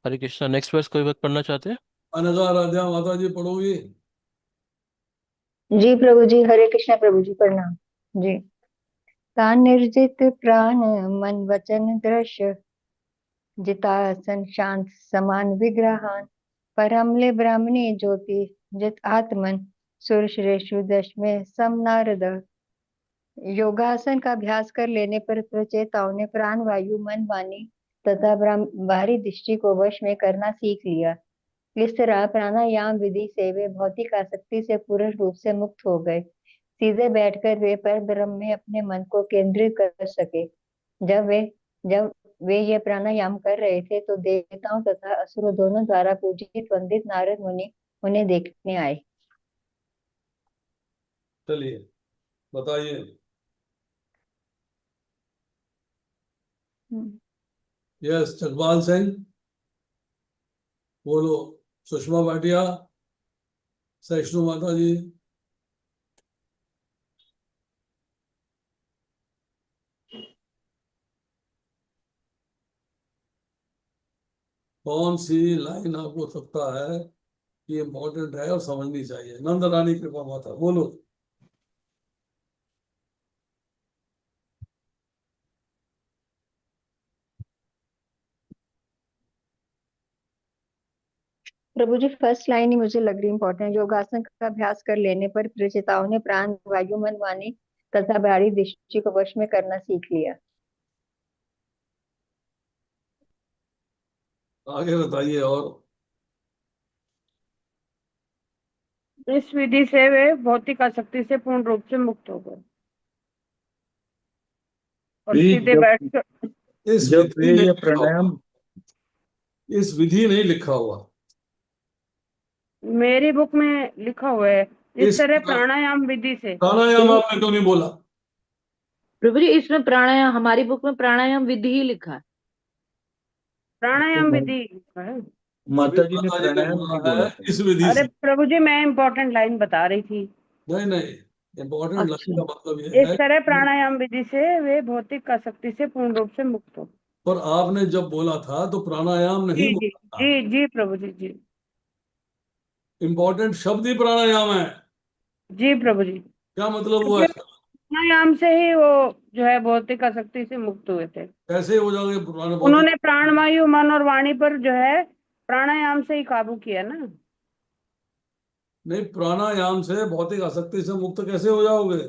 हरे Krishna. Next verse कोई वक्त पढ़ना चाहते हैं? अनगा राजा माता जी पढ़ोगी? जी प्रभु जी, हरे कृष्णा प्रभु जी, प्रणाम जी। तान निर्जित प्राण मन वचन दृश्य जितासन शांत समान विग्रहान परमले ब्राह्मणी ज्योति जित आत्मन सुरश्रेष्ठ दशमे सम नारद। योगासन का अभ्यास कर लेने पर प्रचेताओं ने प्राण वायु मन वाणी तथा बाहरी दृष्टि को वश में करना सीख लिया। इस तरह प्राणायाम विधि से वे भौतिक आसक्ति से पूर्ण रूप से मुक्त हो गए। सीधे बैठकर वे पर ब्रह्म में अपने मन को केंद्रित कर सके। जब वे जब वे ये प्राणायाम कर रहे थे तो देवताओं तथा असुरों दोनों द्वारा पूजित वंदित नारद मुनि उन्हें देखने आए। चलिए बताइए। यस, जगपाल सिंह बोलो। सुषमा भाटिया, सहिष्णु माता जी। कौन सी लाइन आपको लगता है कि इम्पोर्टेंट है और समझनी चाहिए? नंद रानी कृपा माता बोलो। प्रभु जी, फर्स्ट लाइन ही मुझे लग रही इंपॉर्टेंट। योगासन का अभ्यास कर लेने पर प्रचेताओं ने प्राण वायु मन वाणी तथा बाहरी दृष्टि को वश में करना सीख लिया। आगे बताइए। और इस विधि से वे भौतिक आसक्ति से पूर्ण रूप से मुक्त हो गए और भी सीधे जब बैठ इस जब विधि वे नहीं ये लिखा हुआ। प्राणायाम इस विधि नहीं लिखा हुआ। मेरी बुक में लिखा हुआ है इस इस तरह प्राणायाम विधि से। प्राणायाम आपने क्यों नहीं बोला? प्रभु जी, इसमें प्राणायाम, हमारी बुक में प्राणायाम विधि ही लिखा है। प्राणायाम विधि लिखा है। माता जी ने माता जी ने प्राणायाम नहीं बोला बोला है था। इस विधि अरे से। प्रभु जी, मैं इम्पोर्टेंट लाइन बता रही थी। नहीं नहीं, इम्पोर्टेंट लाइन अच्छा। का मतलब ये इस है तरह कि प्राणायाम विधि से वे भौतिक आसक्ति से पूर्ण रूप से मुक्त हो। पर आपने जब बोला था तो प्राणायाम नहीं जी जी बोला था। जी जी प्रभु जी जी। इम्पोर्टेंट शब्द ही प्राणायाम है। जी प्रभु जी, क्या मतलब हुआ क्योंकि इसका? प्राणायाम से ही वो जो है भौतिक आसक्ति से मुक्त हुए थे। कैसे हो जाओगे पुराने भौतिक? उन्होंने प्राणवायु मन और वाणी पर जो है प्राणायाम से ही काबू किया ना। नहीं, प्राणायाम से भौतिक आसक्ति से मुक्त कैसे हो जाओगे?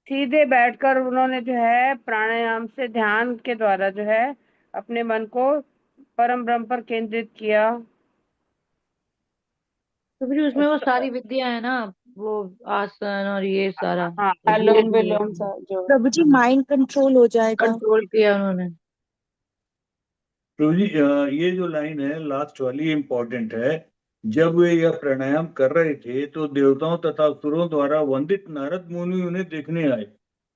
सीधे बैठकर उन्होंने जो है प्राणायाम से ध्यान के द्वारा जो है अपने मन को परम ब्रह्म पर केंद्रित किया। प्रभु जी, उसमें वो सारी विद्या है ना, वो आसन और ये सारा हाँ, धीरे अनुलोम धीरे विलोम सा जो। प्रभु जी, माइंड कंट्रोल हो जाएगा। कंट्रोल किया उन्होंने। प्रभु जी, ये जो लाइन है लास्ट वाली इम्पोर्टेंट है। जब वे यह प्राणायाम कर रहे थे तो देवताओं तथा असुरों द्वारा वंदित नारद मुनि उन्हें देखने आए।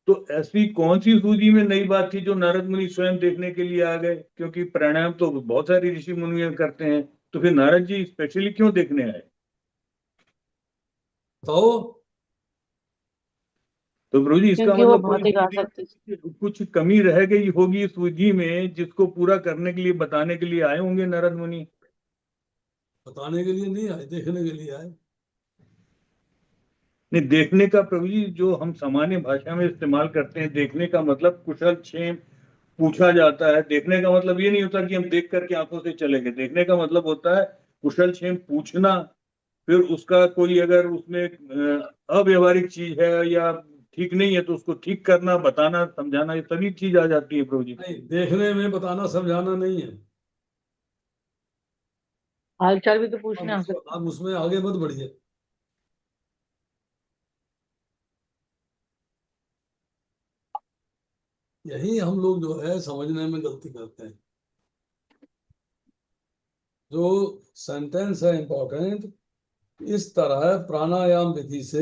तो ऐसी कौन सी सूची में नई बात थी जो नारद मुनि स्वयं देखने के लिए आ गए? क्योंकि प्राणायाम तो बहुत सारी ऋषि मुनि करते हैं, तो फिर नारद जी स्पेशली क्यों देखने आए? बताओ। तो प्रभु जी, इसका क्योंकि वो मतलब कोई भौतिक विधि आसक्ति से। कुछ कमी रह गई होगी इस विधि में, जिसको पूरा करने के लिए बताने के लिए आए होंगे नारद मुनि। बताने के लिए नहीं आए, देखने के लिए आए। नहीं, देखने का प्रभु जी जो हम सामान्य भाषा में इस्तेमाल करते हैं, देखने का मतलब कुशल क्षेम पूछा जाता है। देखने का मतलब ये नहीं होता कि हम देख करके आंखों से चले गए। देखने का मतलब होता है कुशल क्षेम पूछना। फिर उसका कोई अगर उसमें अव्यवहारिक चीज है या ठीक नहीं है तो उसको ठीक करना, बताना, समझाना, ये सभी चीज आ जाती है प्रभु जी। नहीं, देखने में बताना समझाना नहीं है। हालचाल भी तो पूछने आ सकते हैं। आप उसमें आगे मत बढ़िए। यही हम लोग जो है समझने में गलती करते हैं। जो सेंटेंस है इंपॉर्टेंट, इस तरह प्राणायाम विधि से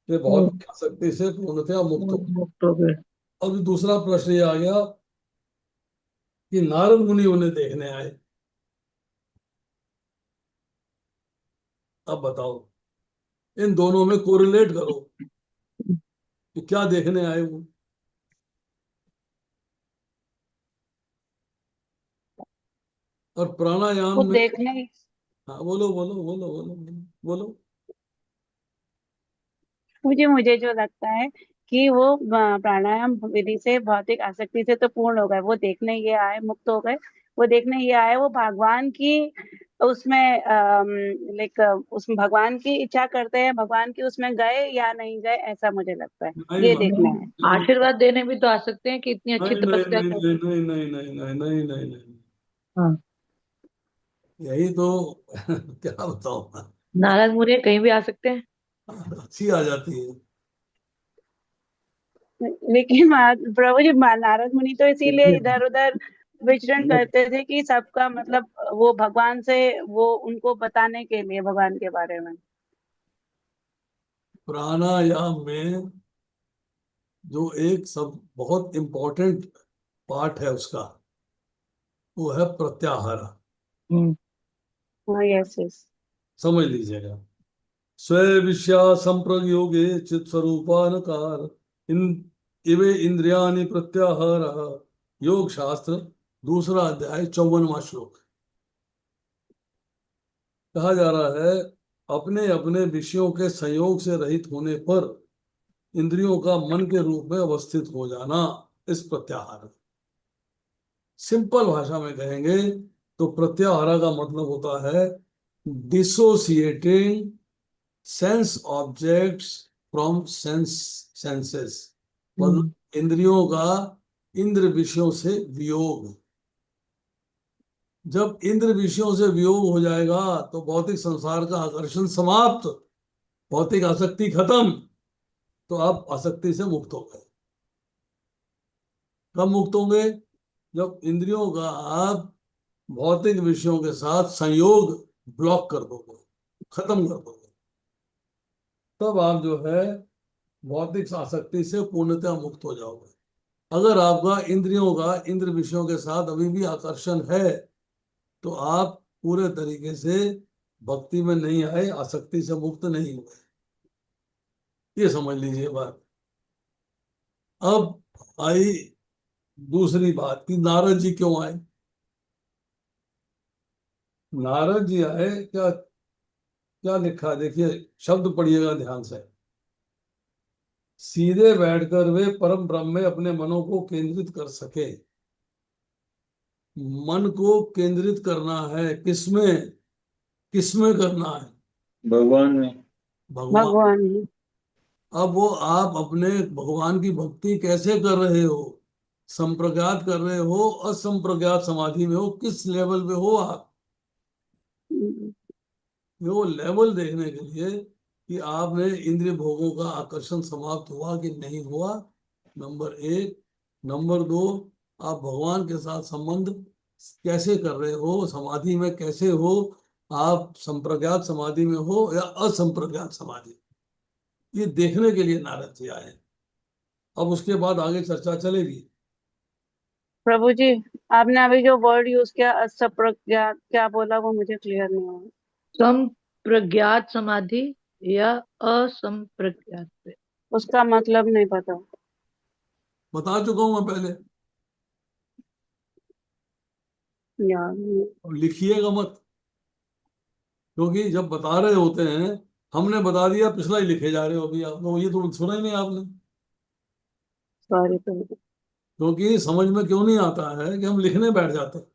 वे हम्म, भौतिक आसक्ति से पूर्णतया मुक्त हो। मुक्त हो गए। अब दूसरा प्रश्न ये आ गया कि नारद मुनि उन्हें देखने आए। अब बताओ, इन दोनों में कोरिलेट करो कि क्या देखने आए वो। और प्राणायाम वो में, देखने हाँ बोलो बोलो बोलो बोलो बोलो बोलो। मुझे जो लगता है कि वो प्राणायाम विधि से भौतिक आसक्ति से तो पूर्ण हो गए, वो देखने ये आए, मुक्त हो गए, वो देखने ये आए, वो भगवान की उसमें लाइक उसमें भगवान की इच्छा करते हैं, भगवान की उसमें गए या नहीं गए, ऐसा मुझे लगता है, नहीं ये नहीं देखना है। नहीं आशीर्वाद देने भी तो आ सकते हैं कि इतनी अच्छी नहीं नहीं तपस्या नहीं कर। नहीं नहीं नहीं नहीं नहीं नहीं नहीं नहीं, हाँ, यही तो क्या बताऊं मैं, नाराज मुझे कहीं भी आ सकते हैं। अच्छी आ जाती है। लेकिन प्रभु जी, नारद मुनि तो इसीलिए इधर उधर विचरण करते थे कि सबका मतलब वो भगवान से, वो उनको बताने के लिए भगवान के बारे में। प्राणायाम में जो एक सब बहुत इंपॉर्टेंट पार्ट है उसका, वो है प्रत्याहार। हम्म। हाँ, यस यस। समझ लीजिएगा। स्वे विषया संप्रयोगे चित स्वरूपानकार इन इवे इंद्रियाणि प्रत्याहार, योग शास्त्र, दूसरा अध्याय 54वां श्लोक। कहा जा रहा है अपने अपने विषयों के संयोग से रहित होने पर इंद्रियों का मन के रूप में अवस्थित हो जाना, इस प्रत्याहार। सिंपल भाषा में कहेंगे तो प्रत्याहार का मतलब होता है dissociating sense objects from senses, मतलब इंद्रियों का इंद्र विषयों से वियोग। जब इंद्र विषयों से वियोग हो जाएगा तो भौतिक संसार का आकर्षण समाप्त, भौतिक आसक्ति खत्म, तो आप आसक्ति से मुक्त हो गए। कब मुक्त होंगे? जब इंद्रियों का आप भौतिक विषयों के साथ संयोग ब्लॉक कर दोगे, खत्म कर दोगे, तब आप जो है भौतिक आसक्ति से पूर्णतः मुक्त हो जाओगे। अगर आपका इंद्रियों का इंद्र विषयों के साथ अभी भी आकर्षण है तो आप पूरे तरीके से भक्ति में नहीं आए, आसक्ति से मुक्त नहीं हुए। ये समझ लीजिए बात। अब आई दूसरी बात कि नारद जी क्यों आए। नारद जी आए, क्या क्या लिखा है देखिए, शब्द पढ़िएगा ध्यान से। सीधे बैठकर वे परम ब्रह्म में अपने मनों को केंद्रित कर सके। मन को केंद्रित करना है किसमें? किसमें करना है? भगवान में। भगवान। भगवान। अब वो आप अपने भगवान की भक्ति कैसे कर रहे हो? संप्रज्ञात कर रहे हो, असंप्रज्ञात समाधि में हो, किस लेवल पे हो आप? वो लेवल देखने के लिए कि आपने इंद्रिय भोगों का आकर्षण समाप्त हुआ कि नहीं हुआ, नंबर एक। नंबर दो, आप भगवान के साथ संबंध कैसे कर रहे हो, समाधि में कैसे हो, आप संप्रज्ञात समाधि में हो या असंप्रज्ञात समाधि, ये देखने के लिए नारद जी आए। अब उसके बाद आगे चर्चा चलेगी। प्रभु जी, आपने अभी जो वर्ड यूज किया असंप्रज्ञात, क्या बोला वो मुझे क्लियर नहीं हुआ। संप्रज्ञात समाधि या असंप्रज्ञात। उसका मतलब नहीं पता। बता चुका हूं मैं पहले, यार। अब लिखिएगा मत, क्योंकि जब बता रहे होते हैं, हमने बता दिया, पिछला ही लिखे जा रहे हो अभी आप लोग, ये तो सुना ही नहीं आपने। सॉरी प्रभु जी। क्योंकि समझ में क्यों नहीं आता है कि हम लिखने बैठ जाते हैं।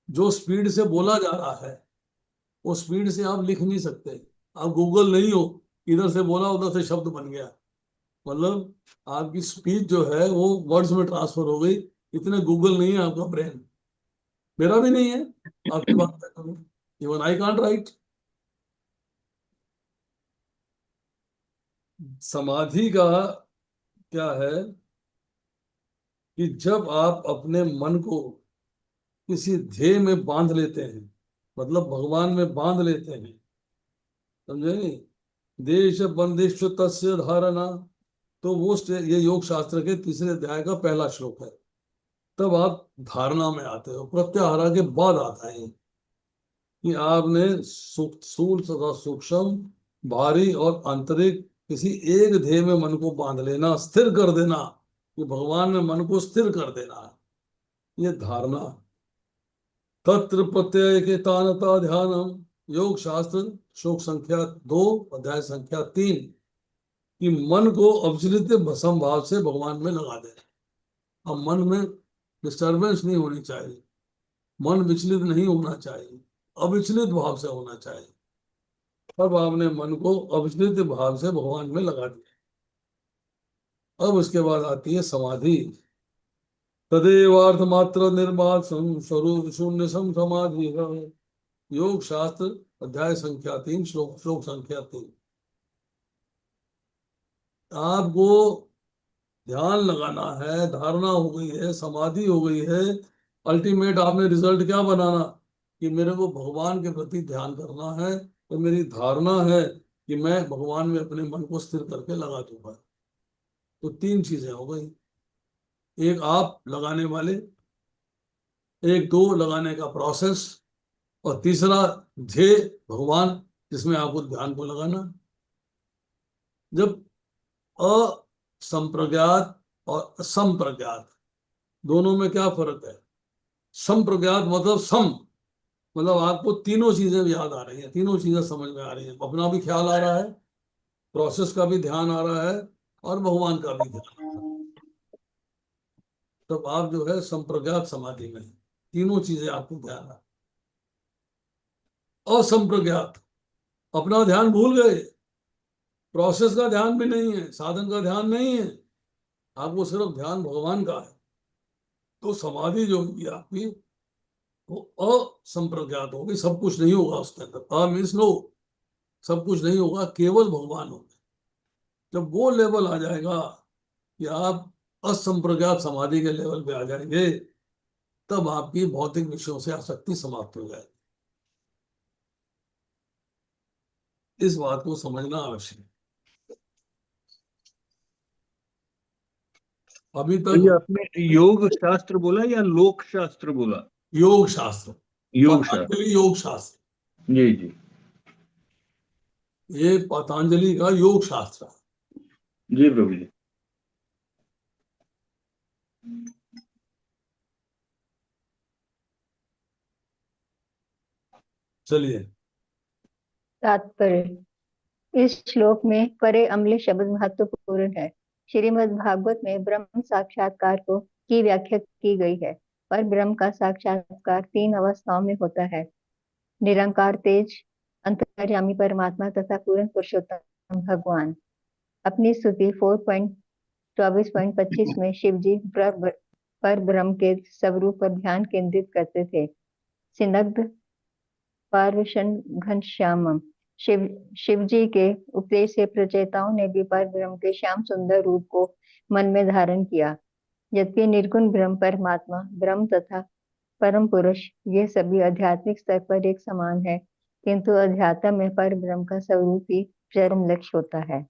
जो स्पीड से बोला जा रहा है वो स्पीड से आप लिख नहीं सकते। आप गूगल नहीं हो, इधर से बोला उधर से शब्द बन गया, मतलब आपकी स्पीच जो है वो वर्ड्स में ट्रांसफर हो गई। इतने गूगल नहीं है आपका ब्रेन, मेरा भी नहीं है। आपकी बात करूं, इवन आई कांट राइट। समाधि का क्या है कि जब आप अपने मन को किसी ध्येय में बांध लेते हैं, मतलब भगवान में बांध लेते हैं, समझे नहीं? देश बंदिश तस्य धारणा, तो वो ये योग शास्त्र के तीसरे अध्याय का पहला श्लोक है। तब आप धारणा में आते हो। प्रत्याहार के बाद आता है कि आपने स्थूल तथा सूक्ष्म, भारी और आंतरिक किसी एक ध्येय में मन को बांध लेना, स्थिर कर देना, कि भगवान में मन को स्थिर कर देना, ये धारणा। तत्र प्रत्यय के तानता ध्यानम, योग शास्त्र श्लोक संख्या 2 अध्याय संख्या 3, कि मन को अविचलित भसम भाव से भगवान में लगा देना। अब मन में डिस्टरबेंस नहीं होनी चाहिए, मन विचलित नहीं होना चाहिए, अविचलित भाव से होना चाहिए। तब आपने मन को अविचलित भाव से भगवान में लगा दिया। अब उसके बाद आती है समाधि। तदेवार्थ मात्र निर्माण स्वरूप शून्य सम समाधि है। योग शास्त्र अध्याय संख्या 3 श्लोक संख्या 3। आपको ध्यान लगाना है, धारणा हो गई है, समाधि हो गई है, अल्टीमेट आपने रिजल्ट क्या बनाना कि मेरे को भगवान के प्रति ध्यान करना है, तो मेरी धारणा है कि मैं भगवान में अपने मन को स्थिर करके लगा दूंगा। तो 3 चीजें हो गई, एक आप लगाने वाले, एक दो लगाने का प्रोसेस, और तीसरा ध्येय भगवान, जिसमें आपको ध्यान को लगाना। जब असंप्रज्ञात और असंप्रज्ञात दोनों में क्या फर्क है? संप्रज्ञात मतलब सम, मतलब आपको तीनों चीजें याद आ रही हैं, तीनों चीजें समझ में आ रही हैं, अपना भी ख्याल आ रहा है, प्रोसेस का भी ध्यान आ रहा है, और भगवान का भी ध्यान आ रहा है। तब आप जो है संप्रज्ञात समाधि में, तीनों चीजें आपको ध्यान आ। असंप्रज्ञात, अपना ध्यान भूल गए, प्रोसेस का ध्यान भी नहीं है, साधन का ध्यान नहीं है, आपको सिर्फ ध्यान भगवान का है। तो समाधि जो होगी आपकी वो असंप्रज्ञात होगी, सब कुछ नहीं होगा उसके अंदर। मीन्स नो, सब कुछ नहीं होगा, केवल भगवान होगा। जब वो लेवल आ जाएगा कि आप असंप्रज्ञात समाधि के लेवल पे आ जाएंगे, तब आपकी भौतिक विषयों से आसक्ति समाप्त हो जाएगी। इस बात को समझना आवश्यक है। अभी तो ये तक आपने योग शास्त्र बोला या लोक शास्त्र बोला? योग शास्त्र, योग शास्त्र, पतंजलि योग शास्त्र, जी जी ये पतंजलि का योग शास्त्र है। जी प्रभु जी। चलिए, तात्पर्य। इस श्लोक में परे अम्ल शब्द महत्वपूर्ण है। श्रीमद् भागवत में ब्रह्म साक्षात्कार को की व्याख्या की गई है। पर ब्रह्म का साक्षात्कार 3 अवस्थाओं में होता है: निरंकार तेज, अंतर्यामी परमात्मा तथा पूर्ण पुरुषोत्तम भगवान। अपनी स्तुति 4.24.25 में शिव जी पर ब्रह्म के स्वरूप पर ध्यान केंद्रित करते थे। सिनग्ध पार्वशन घनश्यामम। शिव शिव जी के उपदेश से प्रचेताओं ने भी पर ब्रह्म के श्याम सुंदर रूप को मन में धारण किया। जबकि निर्गुण ब्रह्म, परमात्मा ब्रह्म तथा परम पुरुष, ये सभी आध्यात्मिक स्तर पर एक समान है, किंतु अध्यात्म में पर ब्रह्म का स्वरूप ही चरम लक्ष्य होता है।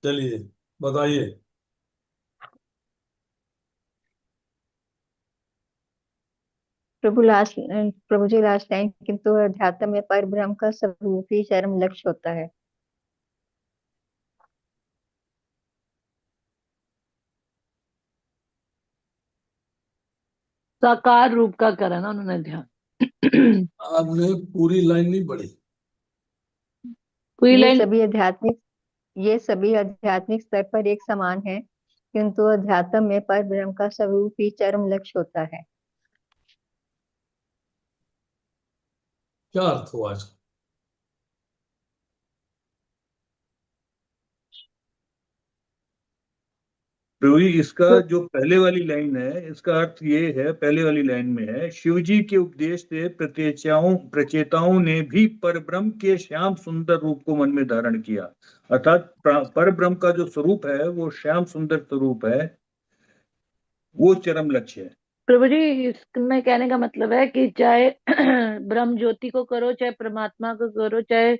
चलिए बताइए। प्रभु जी लास्ट लाइन, किंतु अध्यात्म में पर ब्रह्म का स्वरूप ही चरम लक्ष्य होता है। साकार रूप का करा ना उन्होंने ध्यान। आपने पूरी लाइन नहीं पढ़ी। पूरी ये लाइन सभी आध्यात्मिक ये सभी आध्यात्मिक स्तर पर एक समान है, किंतु अध्यात्म में पर ब्रह्म का स्वरूप ही चरम लक्ष्य होता है। क्या अर्थ हुआ इसका? प्रभु जी, इसका तो जो पहले वाली लाइन है, इसका अर्थ ये है, पहले वाली लाइन में है, शिव जी के उपदेश से प्रचेताओं ने भी परब्रह्म के श्याम सुंदर रूप को मन में धारण किया। अर्थात परब्रह्म का जो स्वरूप है वो श्याम सुंदर स्वरूप है, वो चरम लक्ष्य है। प्रभु जी, इसमें कहने का मतलब है कि चाहे ब्रह्म ज्योति को करो, चाहे परमात्मा को करो, चाहे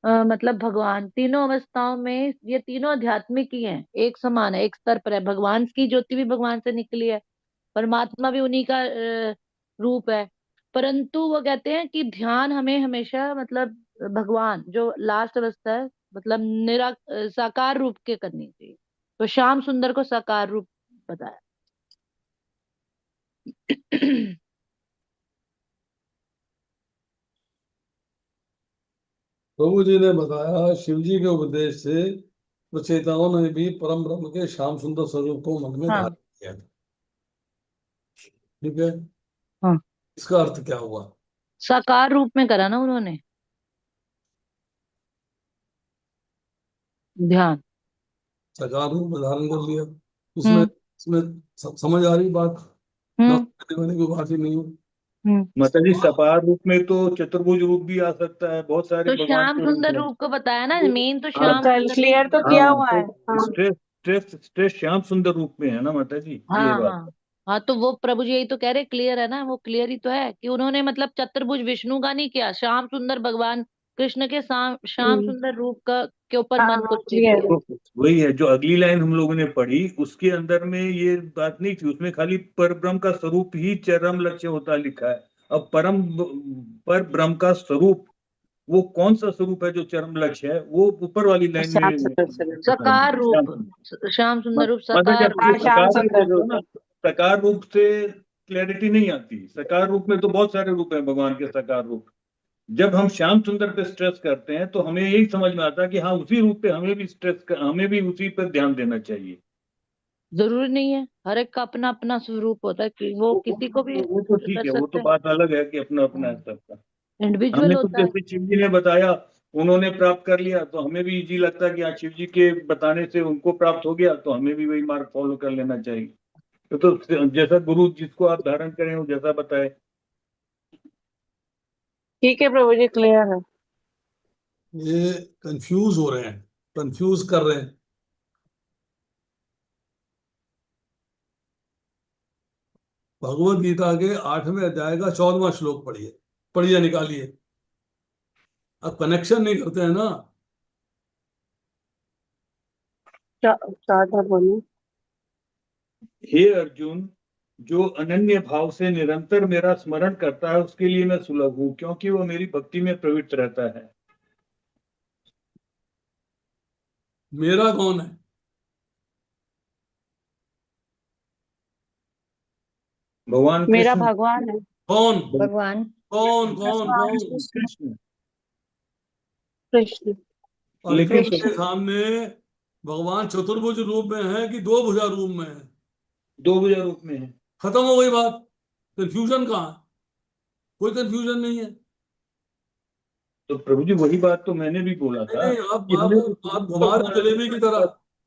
मतलब भगवान, तीनों अवस्थाओं में ये तीनों आध्यात्मिक ही हैं, एक समान है, एक स्तर पर है। भगवान की ज्योति भी भगवान से निकली है, परमात्मा भी उन्हीं का रूप है। परंतु वो कहते हैं कि ध्यान हमें हमेशा मतलब भगवान जो लास्ट अवस्था है, मतलब साकार रूप के करनी चाहिए। तो श्याम सुंदर को साकार रूप बताया। प्रभु जी ने बताया शिव जी के उपदेश से प्रचेताओं ने भी परम ब्रह्म के श्याम सुंदर स्वरूप को मन में हाँ धारण किया। ठीक है, हाँ, इसका अर्थ क्या हुआ? साकार रूप में करा ना उन्होंने ध्यान। साकार रूप में धारण कर लिया। इसमें हम्म इसमें समझ आ रही बात? ना हम्म समझने वाली कोई बात ही नहीं है। हम्म। माता जी सपार रूप में तो चतुर्भुज रूप भी आ सकता है, बहुत सारे तो भगवान श्याम के रूप सुंदर हैं। रूप को बताया ना, मेन तो हाँ तो श्याम कल सुंदर रूप क्लियर तो बताया। किया हाँ, हुआ है। तो हाँ स्ट्रेस श्याम सुंदर रूप में है ना माता जी, ये हाँ बात। हाँ हाँ, तो वो प्रभु जी यही तो कह रहे, क्लियर है ना, वो क्लियर ही तो है कि उन्होंने मतलब चतुर्भुज विष्णु का नहीं किया, श्याम सुंदर भगवान कृष्ण के श्याम हम्म, सुंदर रूप का के ऊपर हाँ मन को हाँ स्थिर क्लियर किया। है। तो वही है जो अगली लाइन हम लोगों ने पढ़ी, उसके अंदर में ये बात नहीं थी, उसमें खाली पर ब्रह्म का स्वरूप ही चरम लक्ष्य होता लिखा है। अब पर ब्रह्म का स्वरूप वो कौन सा स्वरूप है जो चरम लक्ष्य है, वो ऊपर वाली लाइन श्याम में सुंदर स्वरूप। सकार श्याम रूप, सुंदर। श्याम सुंदर रूप, मतलब सकार जब ये हाँ रूप। श्याम सकार रूप सुंदर बोलते हो रूप। ना, सकार रूप से क्लैरिटी नहीं आती। सकार रूप में तो बहुत सारे रूप हैं भगवान के सकार रूप। जब हम श्याम सुंदर पे स्ट्रेस करते हैं तो हमें यही समझ में आता है कि हाँ उसी रूप पे हमें भी उसी पर ध्यान देना चाहिए। जरूरी नहीं है, हर एक का अपना अपना स्वरूप होता है कि वो किसी को भी वो तो ठीक कर है, वो तो सकते हैं। बात अलग है कि अपना अपना है सबका। इंडिविजुअल हमें तो होता है। जैसे शिव जी ने बताया, उन्होंने प्राप्त कर लिया तो हमें भी इजी लगता है कि हाँ शिव जी के बताने से उनको प्राप्त हो गया तो हमें भी वही मार्ग फॉलो कर लेना चाहिए। तो जैसा गुरु जिसको आप धारण करें वो जैसा बताए। ठीक है प्रभु जी, क्लियर है। ये कंफ्यूज हो रहे हैं, कंफ्यूज कर रहे हैं। भगवत गीता के 8वें अध्याय का 14वां श्लोक पढ़िए, पढ़िए, निकालिए। अब कनेक्शन नहीं करते हैं ना। चौथा बोलिए। हे अर्जुन, जो अनन्य भाव से निरंतर मेरा स्मरण करता है उसके लिए मैं सुलभ हूँ, क्योंकि वो मेरी भक्ति में प्रवृत्त रहता है। मेरा कौन है? भगवान मेरा कृष्ण। भगवान है। कौन? भगवान कौन कौन भगवान कौन? कृष्ण। कृष्ण। लेकिन अर्जुन कृष्ण। के सामने भगवान चतुर्भुज रूप में है कि दो भुजा रूप में है? दो भुजा रूप में है। खत्म हो गई बात। कंफ्यूजन कहाँ है? कोई कंफ्यूजन नहीं है। तो प्रभु जी वही बात तो मैंने भी बोला नहीं था नहीं, कि हमें आप घुमा रहे हो जलेबी की तरह।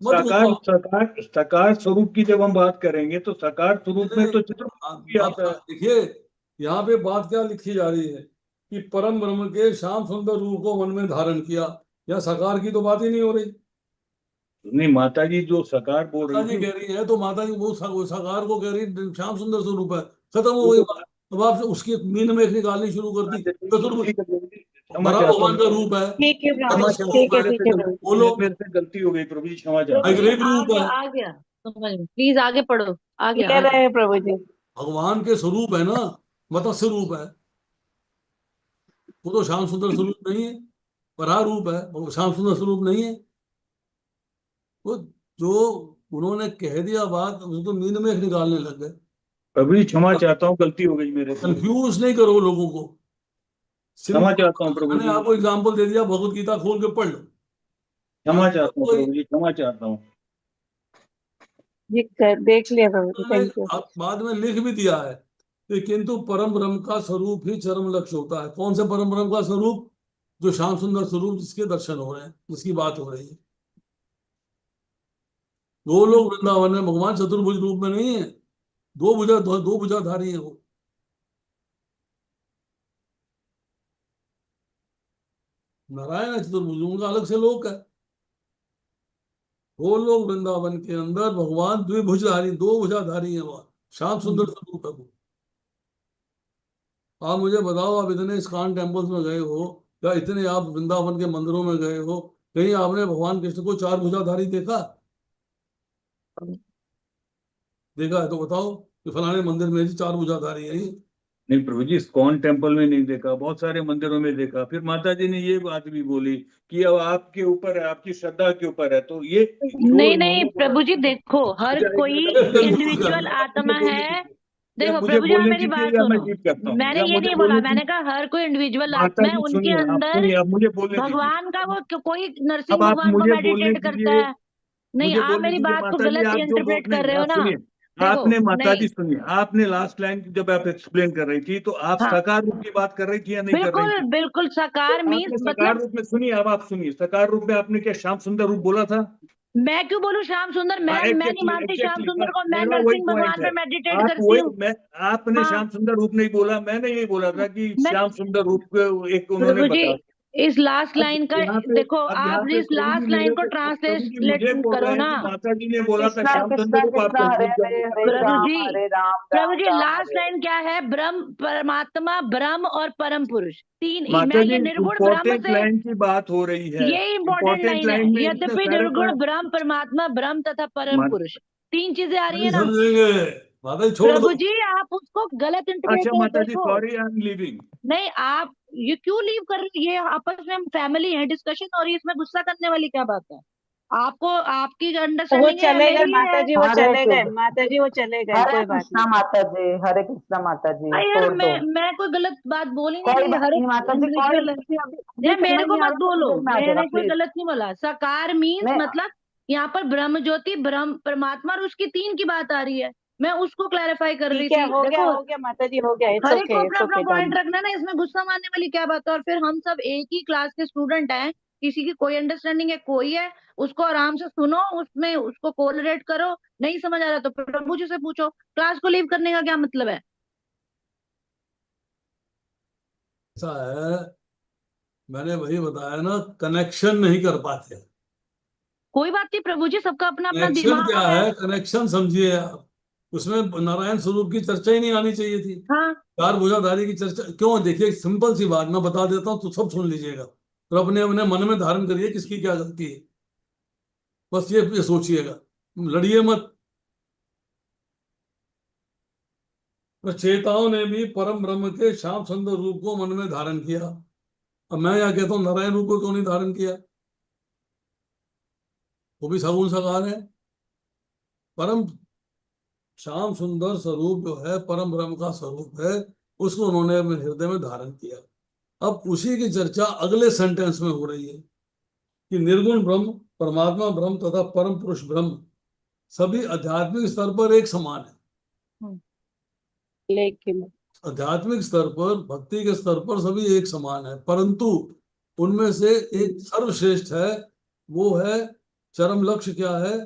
मत साकार घुमाओ। साकार साकार स्वरूप की जब हम बात करेंगे तो साकार स्वरूप में नहीं, तो चित्र भी आप आता है। देखिए, यहाँ पे बात क्या लिखी जा रही है कि परम ब्रह्म के श्याम सुंदर रूप को मन में धारण किया। या साकार की तो बात ही नहीं हो रही। नहीं माता जी जो साकार बोल माता रही जी थी कह रही है तो माता जी वो साकार को कह रही श्याम सुंदर स्वरूप है। खत्म हो वो गई तो बात। अब आप उसकी मीन में निकालनी शुरू कर दी। चतुर्भुज ठीक है प्रभु जी, क्षमा बड़ा चाहता भगवान का हूँ। रूप है, ठीक है प्रभु क्षमा जी, चाहता हूँ, ठीक है मेरे ठीक से है गलती प्रभु जी। बोलो। मेरे से गलती हो गई प्रभु जी, क्षमा चाहता प्रभु हूँ। जी एक आ रूप गया है। आ गया समझ में, प्लीज आगे पढ़ो, आ गया आ क्लियर गया। है प्रभु जी। भगवान के स्वरूप है ना, मत्स्य रूप है। वो तो श्याम सुंदर स्वरूप नहीं है, परा रूप है, वो श्याम सुंदर स्वरूप नहीं है। वो जो उन्होंने कह दिया बात, उसको मीन में निकालने लग गए। प्रभु जी क्षमा चाहता हूँ, गलती हो गई मेरे से। कंफ्यूज नहीं करो लोगों को। क्षमा सिंपल, चाहता हूँ प्रभु मैंने जी, आपको एग्जांपल दे दिया, भगवत गीता खोल के पढ़ लो। क्षमा बाकी चाहता तो हूँ कोई प्रभु जी, क्षमा चाहता हूँ। देख लिया प्रभु जी, उन्होंने थैंक यू। बाद में लिख भी दिया है कि किंतु परम ब्रह्म का स्वरूप ही चरम लक्ष्य होता है। कौन से परम ब्रह्म का स्वरूप? जो श्याम सुंदर स्वरूप जिसके दर्शन हो रहे हैं, जिसकी बात हो रही है। वो लोग वृंदावन में भगवान चतुर्भुज रूप में नहीं है। दो भुजाधारी है वो। नारायण है चतुर्भुज, उनका अलग से लोक है। वो लोग वृंदावन के अंदर भगवान द्विभुजधारी, दो भुजाधारी है वहां। श्याम सुंदर स्वरूप है वो। आप मुझे बताओ, आप इतने इस्कॉन टेम्पल्स में गए हो या इतने आप वृंदावन के मंदिरों में गए हो, कहीं आपने भगवान कृष्ण को चार भुजाधारी देखा? देखा है तो बताओ कि फलाने मंदिर में जी चार भुजाधारी है ये। नहीं प्रभु जी, इस्कॉन टेम्पल में नहीं देखा, बहुत सारे मंदिरों में देखा। फिर माता जी ने ये बात भी बोली कि अब आपके ऊपर है, आपकी श्रद्धा के ऊपर है, तो ये जो नहीं नहीं इन्होंने बोला प्रभु जी देखो, हर कोई कंफ्यूज कर इंडिविजुअल दिया। आत्मा है। देखो मुझे प्रभु जी, आप बोलने मेरी दीजिए बात या मैं सुनो। जीत करता हूँ, मैंने या ये मुझे नहीं बोला, बोलने मैंने दीजिए। कहा हर कोई इंडिविजुअल माता आत्मा है, जी उनके सुनिए, आप अंदर सुनिए, अब मुझे बोलने दीजिए। भगवान का वो कोई अब नरसिंह आप भगवान को मुझे बोलने मेडिटेट करता दीजिए, है। नहीं, मुझे आप बोलने मेरी दीजिए। बात को माता जी गलत आप जो इंटरप्रेट कर नहीं, रहे हो आप ना। सुनिए, देखो आपने माता जी नहीं, सुनिए, आपने लास्ट लाइन जब आप एक्सप्लेन कर रही थी तो आप हाँ साकार रूप की बात कर रही थी या नहीं कर रही बिल्कुल थी? बिल्कुल, साकार तो मीन्स आपने साकार मतलब रूप में, सुनिए अब आप सुनिए, साकार रूप में आपने क्या श्याम सुंदर रूप बोला था? मैं क्यों बोलूं श्याम सुंदर? मैं नहीं एग्जैक्टली मानती श्याम एग्जैक्टली, सुंदर बस को, मैं मेरा वही नरसिंह पॉइंट भगवान है। पे मेडिटेट आप करती वही, हूँ। मैं, आपने हाँ श्याम सुंदर रूप नहीं बोला, मैंने यही बोला था कि मैं, श्याम सुंदर रूप को एक उन्होंने प्रभु जी बता दिया। इस लास्ट अब लाइन का यहाँ पे, देखो, अब यहाँ आप पे इस प्रभु जी लास्ट लाइन मेरे को को, अब प्रभु जी ट्रांसलेट मुझे बोल करो रहे हैं ना। कि माता जी ने बोला था कृष्णा श्याम कृष्णा सुंदर रूप, आप कृष्णा, हरे कंफ्यूज कर हरे रहे हरे हैं। प्रभु राम, जी, हरे राम प्रभु राम जी राम लास्ट हरे हरे। लाइन क्या है? ब्रह्म, परमात्मा, ब्रह्म और परम पुरुष, तीन ही। माता मैं जी ये निर्गुण ब्रह्म इम्पोर्टेंट से, लाइन की बात हो रही है, ये इंपॉर्टेंट इम्पोर्टेंट लाइन है। लाइन में इतने यद्यपि सारे निर्गुण ब्रह्म, परमात्मा, ब्रह्म तथा परम मा- पुरुष, तीन चीजें आ रही नहीं है ना। समझेंगे, माता जी छोड़ प्रभु दो। जी आप उसको गलत इंटरप्रेट अच्छा कर, माता जी, देखो। Sorry I am living. नहीं, आप ये क्यों लीव कर रहे? ये आपस में हम फैमिली है, डिस्कशन हो रही है, इसमें गुस्सा करने वाली क्या बात है? आपको आपकी वो अंडरस्टैंडिंग है या चले गए मेरी माता है? जी, वो हरे चले गए कृष्ण, माता जी, वो चले गए, हरे कोई बात कृष्णा नहीं। माता जी, हरे कृष्णा माता जी, अरे यार, छोड़ दो। मैं कोई गलत बात बोल ही नहीं कोई रही, बात हर नहीं माता एक जी, कोई इंडिविजुअल है। बात नहीं, अभी अभी यार मेरे समय को नहीं आ मत रहा, थोड़ी बोलो, देर में आ जाएगा मैंने कोई प्लीज। गलत नहीं बोला। साकार मीन्स मैं मतलब यहाँ पर ब्रह्म ज्योति, ब्रह्म परमात्मा और उसकी तीन की बात आ रही है। मैं उसको क्लैरिफाई कर रही ठीक है, थी। देखो, हो गया माता जी, हो गया। हर एक को अपना इट्स अपना ओके, पॉइंट डन। रखना है ना, इसमें गुस्सा मारने वाली क्या बात है? और फिर हम सब एक ही क्लास के स्टूडेंट हैं, किसी की कोई अंडरस्टैंडिंग है, कोई है, उसको आराम से सुनो, उसमें उसको कोलरेट करो। नहीं समझ आ रहा तो प्रभु जी से पूछो। क्लास को लीव करने का क्या मतलब है? ऐसा है, मैंने वही बताया ना, कनेक्शन नहीं कर पाते। कोई बात नहीं प्रभु जी, सबका अपना अपना कनेक्शन क्या दिमाग है। है, कनेक्शन समझिए आप। उसमें नारायण स्वरूप की चर्चा ही नहीं आनी चाहिए थी। हाँ चार भुजाधारी की चर्चा क्यों? देखिए सिंपल सी बात मैं बता देता हूँ तो सब सुन लीजिएगा, तो अपने अपने मन में धारण करिए किसकी क्या गलती है। बस ये सोचिएगा, लड़िए मत। प्रचेताओं ने भी परम ब्रह्म के श्याम सुंदर रूप को मन में धारण किया। अब मैं यहाँ कहता हूँ नारायण रूप को क्यों नहीं धारण किया? वो भी सगुण साकार है। परम श्याम सुंदर स्वरूप जो है परम ब्रह्म का स्वरूप है, उसको उन्होंने अपने हृदय में धारण किया। अब उसी की चर्चा अगले सेंटेंस में हो रही है कि निर्गुण ब्रह्म, परमात्मा ब्रह्म तथा परम पुरुष ब्रह्म सभी आध्यात्मिक स्तर पर एक समान है। लेकिन आध्यात्मिक स्तर पर, भक्ति के स्तर पर सभी एक समान है, परंतु उनमें से एक सर्वश्रेष्ठ है। वो है, चरम लक्ष्य क्या है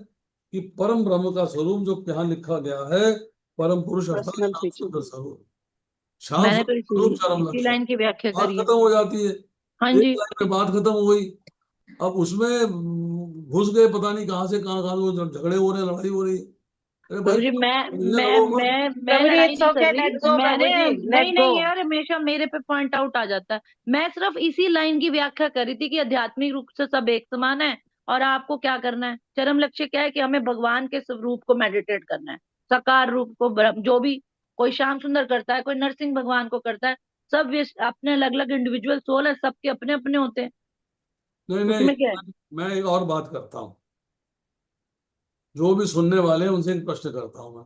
कि परम ब्रह्म का स्वरूप जो यहाँ लिखा गया है, परम पुरुष अर्थात पर्सनल श्याम फीचर। सुंदर स्वरूप। श्याम मैंने तो सुंदर इसी स्वरूप चरम इसी लक्ष्य है। लाइन की व्याख्या बात करी है। खत्म हो जाती है, हाँ एक जी लाइन में बात खत्म हो गई। अब उसमें घुस गए, पता नहीं कहाँ से कहाँ वो झगड़े हो रहे हैं, लड़ाई हो रही है। अरे भाई प्रभु जी, समझने लगो मत। मैं प्रभु जी लड़ाई इट्स नहीं कर ओके, रही। लेट्स गो मैंने प्रभु जी, नहीं लेट्स गो। नहीं यार, हमेशा मेरे पे पॉइंट आउट आ जाता है। मैं सिर्फ इसी लाइन की व्याख्या कर रही थी कि आध्यात्मिक रूप से सब एक समान है। और आपको क्या करना है? चरम लक्ष्य क्या है? कि हमें भगवान के स्वरूप को मेडिटेट करना है, साकार रूप को, जो भी कोई श्याम सुंदर करता है, कोई नरसिंह भगवान को करता है। सब ये अपने अलग अलग इंडिविजुअल सोल है, सबके अपने अपने होते हैं। नहीं नहीं, उसमें क्या है? मैं एक और बात करता हूँ, जो भी सुनने वाले हैं उनसे एक प्रश्न करता हूँ मैं।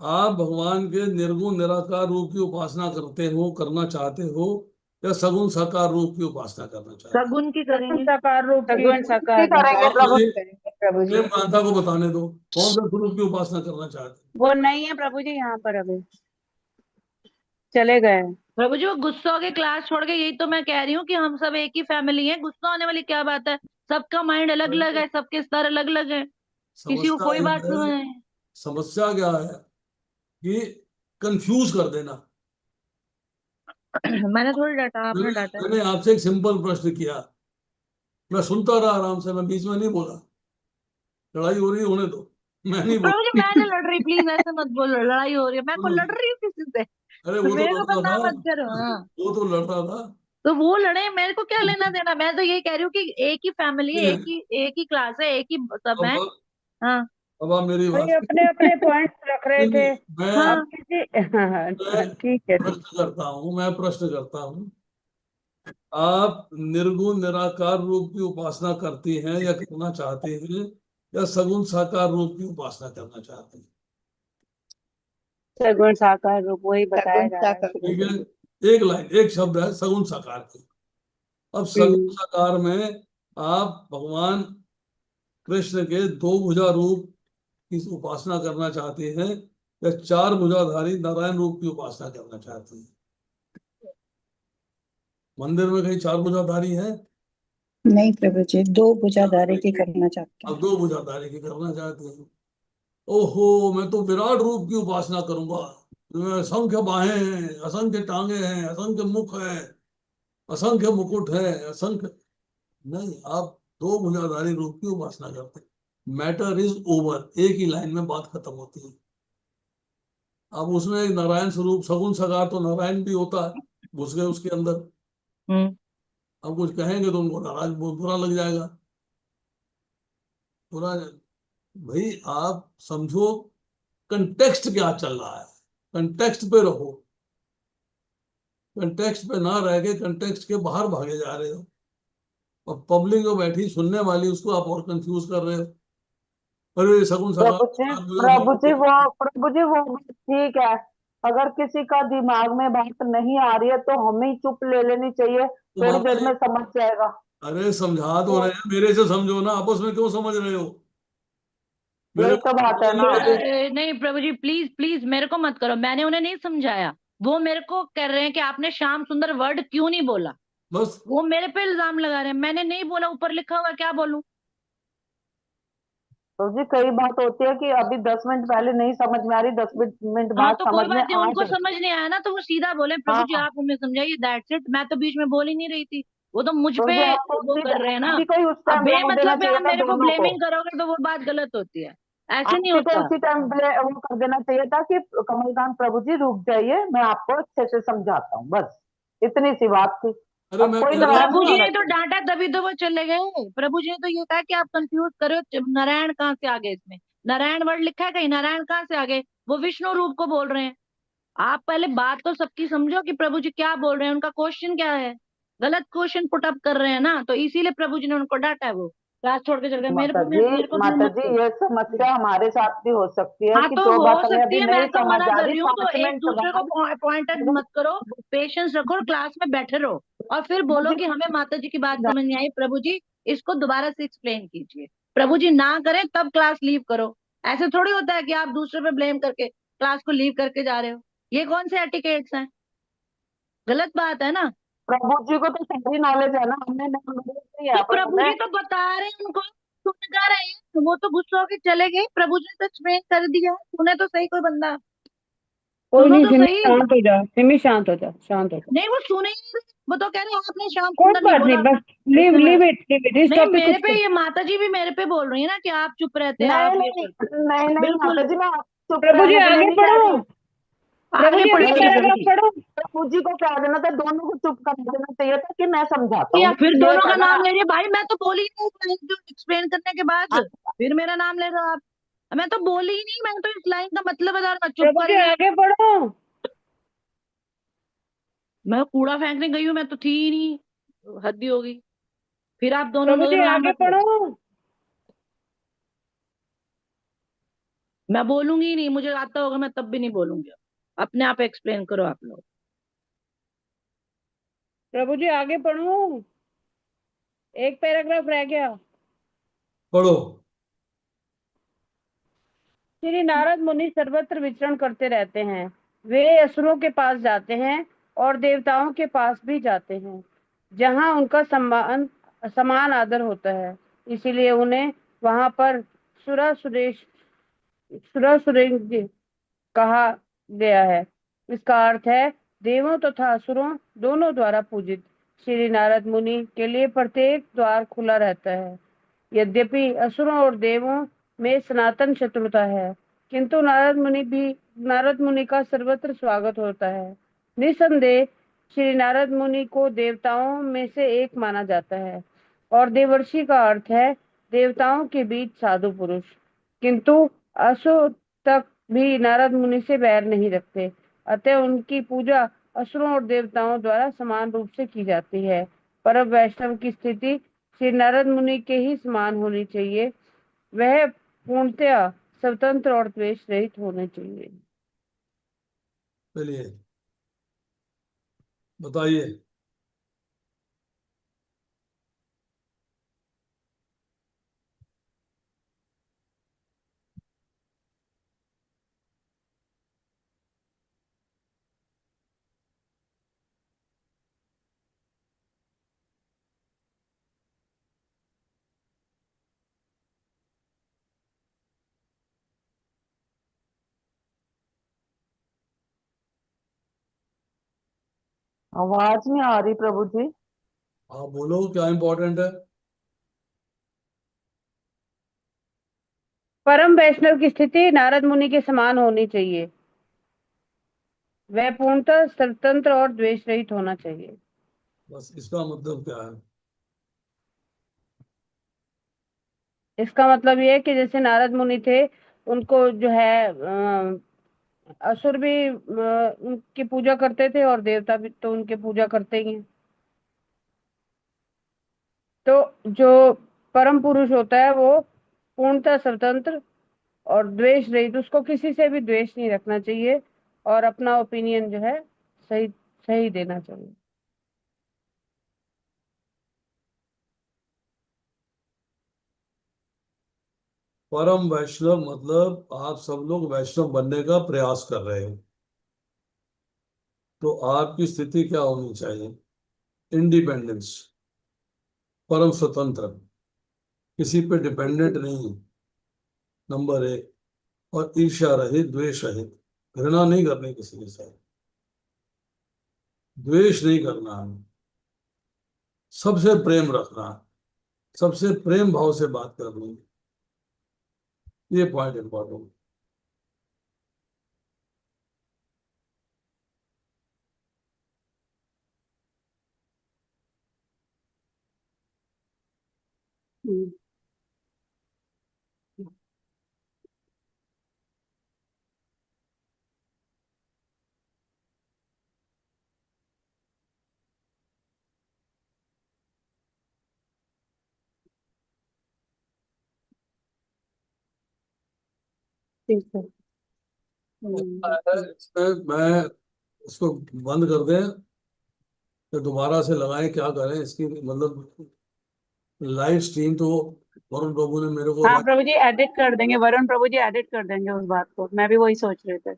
आप भगवान के निर्गुण निराकार रूप की उपासना करते हो, करना चाहते हो, या सगुण साकार रूप की उपासना करना चाहते हो? सगुन की सगुण करेंगे। साकार रूप की सगुण साकार रूप। करेंगे आप प्रभु मुझे जी, करेंगे प्रभु जी। प्रेम कांता को बताने दो, कौन सा स्वरूप की उपासना करना चाहते वो नहीं है प्रभु जी यहाँ पर, अभी चले गए। प्रभु जी वो गुस्सा हो के क्लास छोड़ के, यही तो मैं कह रही हूँ कि हम सब एक ही फैमिली है। गुस्सा होने वाली क्या बात है? सबका माइंड अलग अलग हो? है, सबके स्तर अलग अलग है, किसी को समस्या कोई ये बात समझ है, नहीं। समस्या क्या है कि कंफ्यूज कर देना। मैंने थोड़ी डांटा, आपने मैंने डांटा। मैंने आपसे एक सिंपल प्रश्न किया, मैं सुनता रहा आराम से, मैं बीच में नहीं बोला। लड़ाई हो रही है, होने दो, मैं नहीं प्रभु जी मैं बोला। नहीं लड़ रही, प्लीज ऐसे मत बोलो। लड़ाई हो रही है, मैं को लड़ रही हूँ किसी से? अरे वो तो मेरे लड़ को रहा था, बदनाम मत करो। हाँ वो तो लड़ रहा था। तो वो लड़े, मेरे को क्या लेना देना? मैं तो यही कह रही हूँ कि एक ही फैमिली है, एक ही क्लास है, एक ही सब है। अब हाँ अब आप मेरी बात भाई अपने अपने पॉइंट्स रख रहे नहीं, थे। मैं अब हाँ किसी मैं ठीक है। प्रश्न करता हूँ, मैं प्रश्न करता हूँ, आप निर्गुण निराकार रूप की उपासना करती हैं या करना चाहते हैं, या सगुण साकार रूप की उपासना करना चाहते हैं? सगुण साकार रूप वही बताया सगुण जा रहा है साकार शुरू ठीक में। है, एक लाइन, एक शब्द है सगुण साकार की। अब सगुण साकार में आप भगवान कृष्ण के दो भुजा रूप की उपासना करना चाहते हैं या चार भुजाधारी नारायण रूप की उपासना करना चाहते हैं? मंदिर में कहीं चार भुजाधारी है? नहीं प्रभु जी, दो भुजाधारी की करना चाहते अब हैं। दो भुजाधारी की करना चाहते हैं। ओहो, मैं तो विराट रूप की उपासना करूंगा, जिसमें असंख्य बाहें हैं, असंख्य टांगे हैं, असंख्य मुख है, असंख्य मुकुट है, असंख्य। नहीं, आप दो भुजाधारी रूप की उपासना करते हैं। मैटर इज ओवर, एक ही लाइन में बात खत्म होती है। अब उसमें एक नारायण स्वरूप सगुण साकार तो नारायण भी होता है घुस गए उसके अंदर। हम्म अब कुछ कहेंगे तो उनको नाराज बुरा लग जाएगा, बुरा। भाई आप समझो कंटेक्स्ट क्या चल रहा है, कंटेक्स्ट पे रहो। कंटेक्स्ट पे ना रह के कंटेक्स्ट के बाहर भागे जा रहे हो, और पब्लिक जो बैठी सुनने वाली उसको आप और कंफ्यूज कर रहे हो। अरे सगुन सगा प्रभु जी वो बात ठीक है। अगर किसी का दिमाग में बात नहीं आ रही है तो हमें ही चुप ले लेनी चाहिए, तो थोड़ी माता देर जी, में समझ जाएगा। अरे समझा तो तो रहे हैं, मेरे से समझो ना, आपस में क्यों समझ रहे हो? मेरे यही तो को बात है समझ ना। नहीं आ रही। नहीं प्रभु जी, प्लीज प्लीज मेरे को मत करो, मैंने उन्हें नहीं समझाया। वो मेरे को कह रहे हैं कि आपने श्याम सुंदर वर्ड क्यों नहीं बोला। बस वो मेरे पे इल्जाम लगा रहे हैं, मैंने नहीं बोला, ऊपर लिखा हुआ है, क्या बोलूं। तो जी कई बात होती है कि अभी 10 मिनट पहले नहीं समझ में आ रही, 10 मिनट हाँ बाद तो समझ कोई में बात नहीं, आ उनको जाए। समझ नहीं आया ना तो वो सीधा बोले प्रभु जी हाँ, आप उन्हें समझाइए, दैट्स इट। मैं तो बीच में बोल ही नहीं रही थी, वो तो मुझ तो पे जी आपको वो कर रहे हैं ना। आपसी को ही उस अब टाइम ब्लेम देना बेमतलब पे चाहिए आप था मेरे को दोनों को। ब्लेमिंग करोगे तो वो बात गलत होती है, ऐसे नहीं आपसी को होता। उसी टाइम वो कर देना चाहिए था कि कमलकांत प्रभु जी रुक जाइए, मैं आपको अच्छे से समझाता हूँ, बस इतनी सी बात थी। अरे अब मैं कोई कह तो रहा नाराज हूँ प्रभु नहीं जी ना, होना ने तो चाहिए। डांटा तभी तो वो चले गए। प्रभु जी ने तो ये कहा कि आप कंफ्यूज करो, नारायण कहाँ से आ गए इसमें। नारायण वर्ड लिखा है कहीं, नारायण कहाँ से आ गए। वो विष्णु रूप को बोल रहे हैं। आप पहले बात तो सबकी समझो कि प्रभु जी क्या बोल रहे हैं, उनका क्वेश्चन क्या है। गलत क्वेश्चन पुट अप कर रहे हैं ना, तो इसीलिए प्रभु जी ने उनको डांटा है। वो क्लास छोड़ के चल गए। माता जी, मेरे को ब्लेम माता मत जी करो। ये समस्या हमारे साथ भी हो सकती है हाँ कि तो जो बात हो हमें सकती अभी है, मैं नहीं तो समझ मना आ कर रही, रही हूँ, तो 5 एक मिनट दूसरे को बाद पॉइंट मत करो। पेशेंस रखो, क्लास में बैठे रहो, और फिर बोलो मुझे कि हमें माता जी की बात समझ नहीं आई, प्रभु जी इसको दोबारा से एक्सप्लेन कीजिए। प्रभु जी ना करें तब क्लास लीव करो। ऐसे थोड़ी होता है कि आप दूसरे पे ब्लेम करके क्लास को लीव करके जा रहे हो। ये कौन से एटिकेट्स हैं, गलत बात है ना। प्रभु जी को तो सारी नॉलेज है ना, हमें नॉलेज नहीं तो है पर प्रभु हमें। जी तो बता रहे हैं उनको, सुन कर रहे हैं, वो तो गुस्सा होके चले गए। प्रभु जी ने तो एक्सप्लेन कर दिया, सुने तो सही कोई बंदा, कोई सुनो नहीं तो सिमी, सही। शांत हो जा सिमी, शांत हो जा, शांत हो जा। नहीं वो सुने ही नहीं रहे। वो तो कह रहे हैं आपने श्याम कोई सुंदर नहीं बात नहीं, बोला। बस लीव लीव इट इस नहीं टॉपिक मेरे कुछ पे, कर। ये माता जी भी मेरे पे बोल रही है ना कि आप चुप रहते हैं, नहीं आप ये नहीं करते। नहीं नहीं बिल्कुल। माता जी, मैं चुप प्रभु जी रहने को आगे नहीं कह पढ़ो, रही। प्रभु आगे जी अगला पढ़िए नहीं, पैराग्राफ जल्दी। पढ़ो। प्रभु जी को कह देना था, दोनों को चुप कर देना चाहिए था कि मैं समझाता या हूँ, फिर ये दोनों का कहना। नाम ले रहे भाई, मैं तो बोली ही नहीं लाइन जो एक्सप्लेन करने के बाद फिर मेरा नाम ले रहे हो आप। मैं तो बोली ही नहीं, मैंने तो इस लाइन का मतलब बता रहा, चुप प्रभु कर जी गई। आगे पढ़ो। मैं कूड़ा फेंकने गई हूँ, मैं तो थी ही नहीं, हद ही होगी। फिर आप दोनों प्रभु जी दोनों नाम आगे मत लो। पढ़ो। मैं बोलूंगी ही नहीं, मुझे आता होगा मैं तब भी नहीं बोलूंगी। अपने आप एक्सप्लेन करो आप लोग। प्रभु जी आगे पढ़ो, एक पैराग्राफ रह गया। पढ़ो। श्री नारद मुनि सर्वत्र विचरण करते रहते हैं। वे असुरों के पास जाते हैं और देवताओं के पास भी जाते हैं, जहाँ उनका समान आदर होता है। इसीलिए उन्हें वहां पर सुरासुरेंद्र कहा गया है। इसका अर्थ है देवों तथा असुरों दोनों द्वारा पूजित। श्री नारद मुनि के लिए प्रत्येक द्वार खुला रहता है। यद्यपि असुरों और देवों में सनातन शत्रुता है, किंतु नारद मुनि का सर्वत्र स्वागत होता है। निसंदेह श्री नारद मुनि को देवताओं में से एक माना जाता है, और देवर्षि का अर्थ है देवताओं के बीच साधु पुरुष। किंतु असुर तक भी नारद मुनि से बैर नहीं रखते, अतः उनकी पूजा असुरों और देवताओं द्वारा समान रूप से की जाती है। परम वैष्णव की स्थिति श्री नारद मुनि के ही समान होनी चाहिए। वह पूर्णतया स्वतंत्र और द्वेष रहित होने चाहिए। चलिए बताइए। आवाज नहीं आ रही प्रभु जी। आप बोलो क्या इंपॉर्टेंट है। परम वैष्णव की स्थिति नारद मुनि के समान होनी चाहिए। वह पूर्णतः स्वतंत्र और द्वेष रहित होना चाहिए। बस इसका मतलब क्या है। इसका मतलब ये है कि जैसे नारद मुनि थे, उनको जो है असुर भी उनकी पूजा करते थे और देवता भी तो उनकी पूजा करते ही हैं। तो जो परम पुरुष होता है वो पूर्णतः स्वतंत्र और द्वेष रहित, उसको किसी से भी द्वेष नहीं रखना चाहिए और अपना ओपिनियन जो है सही सही देना चाहिए। परम वैष्णव मतलब आप सब लोग वैष्णव बनने का प्रयास कर रहे हैं, तो आपकी स्थिति क्या होनी चाहिए। इंडिपेंडेंस, परम स्वतंत्र, किसी पे डिपेंडेंट नहीं, नंबर एक। और ईर्ष्या रहित, द्वेष रहित, घृणा नहीं करनी किसी के साथ, द्वेष नहीं करना है, सबसे प्रेम रखना है, सबसे प्रेम भाव से बात करनी है। ये पॉइंट इंपॉर्टेंट। हम्म, ठीक है। इसमें मैं इसको बंद कर दें तो दोबारा से लगाएं, क्या करें इसकी मतलब। लाइव स्ट्रीम तो वरुण प्रभु ने मेरे को हाँ प्रभु जी एडिट कर देंगे, वरुण प्रभु जी एडिट कर देंगे उस बात को, मैं भी वही सोच रहे थे।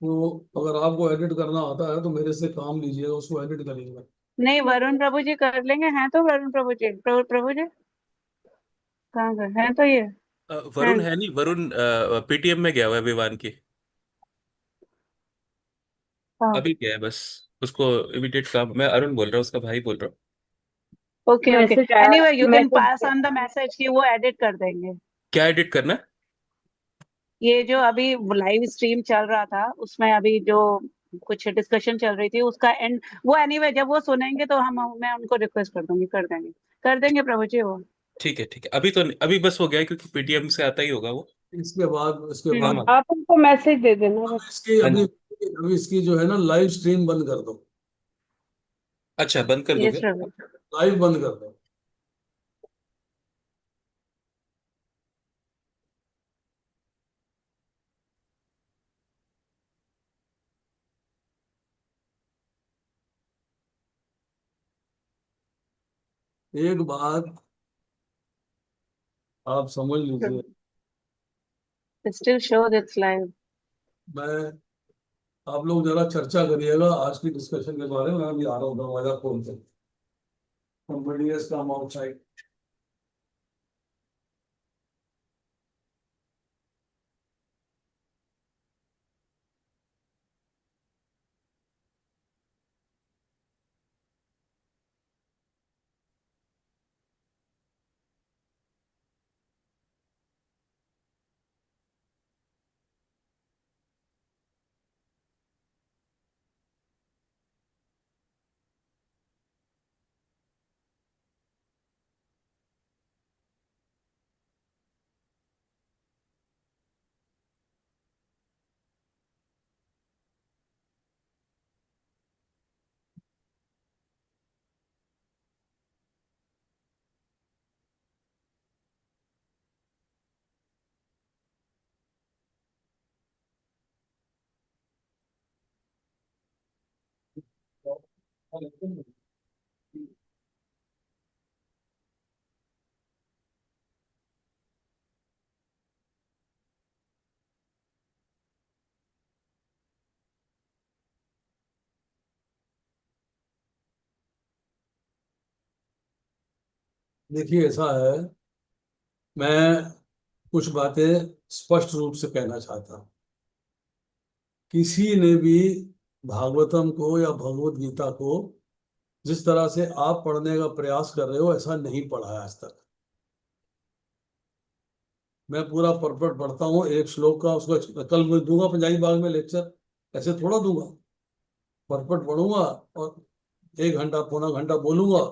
तो अगर आपको एडिट करना आता है तो मेरे से काम लीजिएगा, उसको एडिट करिएगा। नहीं वरुण प्रभु जी कर लेंगे, हैं तो वरुण प्रभु जी, प्रभु जी कहाँ गए हैं, तो ये हैं। वरुण है नहीं, वरुण पीटीएम में गया हुआ है विवान की। हाँ अभी गया है बस। उसको इमीडिएट काम, मैं अरुण बोल रहा हूँ, उसका भाई बोल रहा हूँ। ओके ओके, मैसेज आया, anyway you can pass message. On the message कि वो एडिट कर देंगे। क्या एडिट करना है? ये जो अभी लाइव स्ट्रीम चल रहा था उसमें अभी जो कुछ डिस्कशन चल रही थी उसका एंड, वो एनीवे जब वो सुनेंगे तो हम, मैं उनको रिक्वेस्ट कर दूंगी, कर देंगे प्रभु जी वो। ठीक है ठीक है, अभी तो नहीं, अभी बस हो गया है क्योंकि पीटीएम से आता ही होगा वो। इसके बाद काम आ। आप उनको मैसेज दे देना बस। इसकी हाँ अभी जी। अभी इसकी जो है ना लाइव स्ट्रीम बंद कर दो। अच्छा, बंद कर यस दोगे? प्रभु। लाइव बंद कर दो। एक बात आप समझ लीजिए। Still show that's live. मैं आप लोग जरा चर्चा करिएगा आज की डिस्कशन के बारे में। मैं अभी आ रहा हूँ दरवाजा खोल के। Somebody has come outside. देखिए ऐसा है, मैं कुछ बातें स्पष्ट रूप से कहना चाहता हूँ। किसी ने भी भागवतम को या भगवत गीता को जिस तरह से आप पढ़ने का प्रयास कर रहे हो, ऐसा नहीं पढ़ा है आज तक। मैं पूरा परपट पढ़ता हूँ एक श्लोक का, उसको कल मैं दूंगा पंजाबी बाग में लेक्चर, ऐसे थोड़ा दूंगा। परपट पढ़ूंगा और 1 घंटा पौना घंटा बोलूंगा,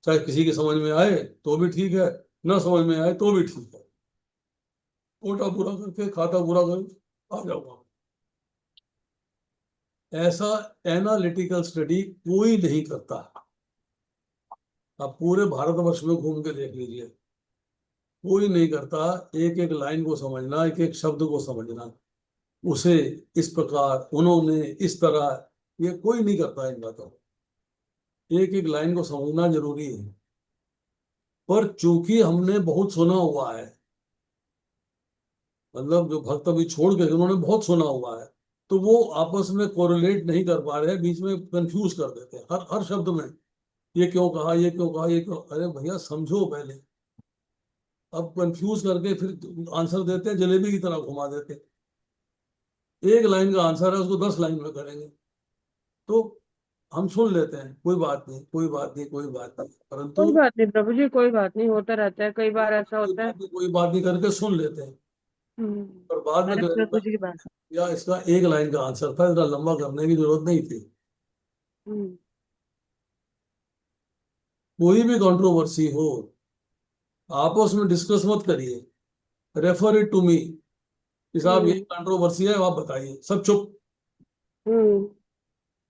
चाहे किसी की समझ में आए तो भी ठीक है, ना समझ में आए तो भी ठीक है। कोटा पूरा करके खाता पूरा करके आ जाऊंगा। ऐसा एनालिटिकल स्टडी कोई नहीं करता। आप पूरे भारतवर्ष में घूम के देख लीजिए, कोई नहीं करता। एक एक लाइन को समझना, एक एक शब्द को समझना, उसे इस प्रकार, उन्होंने इस तरह, ये कोई नहीं करता इन बातों को। एक एक लाइन को समझना जरूरी है। पर चूंकि हमने बहुत सुना हुआ है, मतलब जो भक्त अभी छोड़ गए उन्होंने बहुत सुना हुआ है, तो वो आपस में कोरिलेट नहीं कर पा रहे हैं, बीच में कंफ्यूज कर देते हैं हर हर शब्द में। ये क्यों कहा, ये क्यों कहा, ये क्यों। अरे भैया समझो पहले, अब कंफ्यूज करके फिर आंसर देते हैं, जलेबी की तरह घुमा देते हैं। एक लाइन का आंसर है, उसको 10 लाइन में करेंगे। तो हम सुन लेते हैं, कोई बात नहीं, कोई बात नहीं, कोई बात नहीं, परंतु कोई बात नहीं प्रभु जी, कोई बात नहीं, होता रहता है, कई बार ऐसा कोई होता है। बात नहीं, कोई बात नहीं करके सुन लेते हैं। पर बाद में मैंने कहेंगे, प्रभु जी की बात। या इसका 1 लाइन का आंसर था, इतना लंबा करने की जरूरत नहीं थी। हम्म, कोई भी कंट्रोवर्सी हो, आपस में डिस्कस मत करिए, रेफर इट टू मी कि साहब ये हम्म, कंट्रोवर्सी है, आप बताइए। सब चुप। हम्म,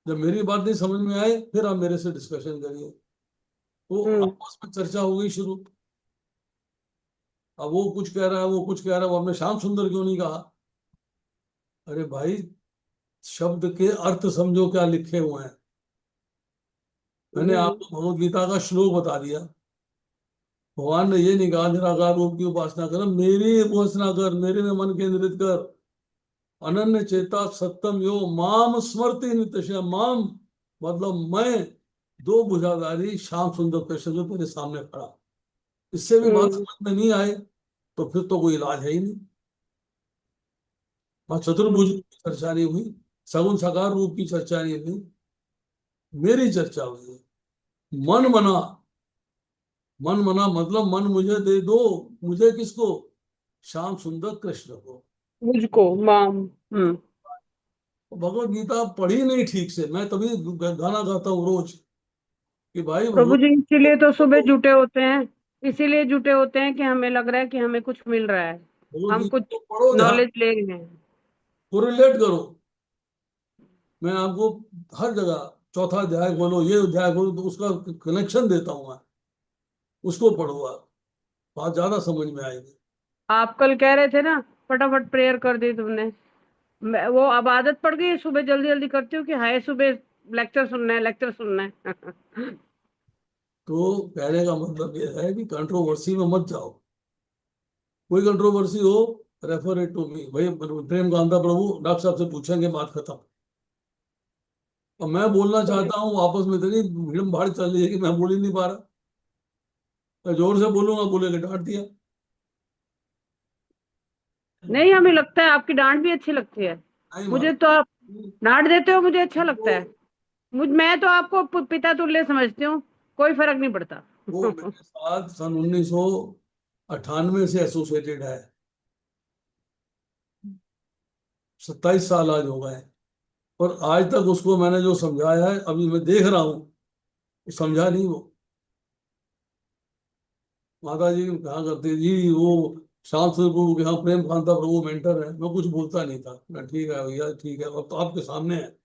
जब मेरी बात नहीं समझ में आए, फिर आप मेरे से डिस्कशन करिए। तो हम्म, आपस में चर्चा हो गई शुरू। अब वो कुछ कह रहा है, वो कुछ कह रहा है, वो हमने श्याम सुंदर क्यों नहीं कहा। अरे भाई, शब्द के अर्थ समझो क्या लिखे हुए हैं। मैंने जी, आपको भगवत गीता का श्लोक बता दिया। भगवान ने ये नहीं कहा निराकार रूप की उपासना कर, मेरी उपासना कर, मेरे में मन केंद्रित कर। अनन्य चेता सत्यम यो माम स्मृति नित्य। माम मतलब मैं, दो भुजाधारी श्याम सुंदर कृष्ण जो तेरे सामने खड़ा। इससे भी बात हम्म, समझ में नहीं आए तो फिर तो कोई इलाज है ही नहीं। वहां चतुर्भुज हम्म, की चर्चा नहीं हुई, सगुन साकार रूप की चर्चा नहीं हुई, मेरी चर्चा हुई है। मन मना, मन मना मतलब मन मुझे दे दो। मुझे किसको? श्याम सुंदर कृष्ण को। मुझको माम। हम्म, भगवत गीता पढ़ी नहीं ठीक से, मैं तभी गाना गाता हूँ रोज कि भाई प्रभु भगवत जी इसीलिए तो सुबह जुटे होते हैं, इसीलिए जुटे होते हैं कि हमें लग रहा है कि हमें कुछ मिल रहा है, भगवत हम गीता कुछ को पढ़ो, ध्यान नॉलेज ले रहे हैं। कोरिलेट करो। मैं आपको हर जगह चौथा अध्याय खोलो, ये अध्याय खोलो, तो उसका कनेक्शन देता हूँ मैं। उसको पढ़ो आप, बात ज्यादा समझ में आएगी। आप कल कह रहे थे ना, फटाफट प्रेयर कर दी तुमने। वो अब आदत पड़ गई है, सुबह जल्दी जल्दी करती हूँ कि हाय सुबह लेक्चर सुनना है, लेक्चर सुनना है। तो कहने का मतलब ये है कि कंट्रोवर्सी में मत जाओ। कोई कंट्रोवर्सी हो, रेफर इट टू मी। भाई प्रेम कांता प्रभु डॉक्टर साहब से पूछेंगे, बात खत्म। और मैं बोलना चाहता हूँ, आपस में इतनी भीड़ भाड़ चल रही है कि मैं बोल ही नहीं पा रहा। मैं जोर से बोलूंगा, बोलेंगे डांट दिया। नहीं, हमें लगता है आपकी डांट भी अच्छी लगती है। नहीं मुझे मालूम। तो आप डांट देते हो, मुझे अच्छा लगता वो है। मैं तो आपको पिता तुल्य समझती हूँ, कोई फर्क नहीं पड़ता। वो मेरे साथ सन 1998 से एसोसिएटेड है। 27 साल आज हो गए हैं। और आज तक उसको मैंने जो समझाया है, अभी मैं देख रहा हूँ, वो समझा नहीं वो। माता जी कहा करती जी, वो श्याम सुंदर प्रभु के यहाँ प्रेम कांता प्रभु मेंटर है। मैं कुछ बोलता नहीं था, मैं ठीक है भैया, ठीक है। अब तो आपके सामने है,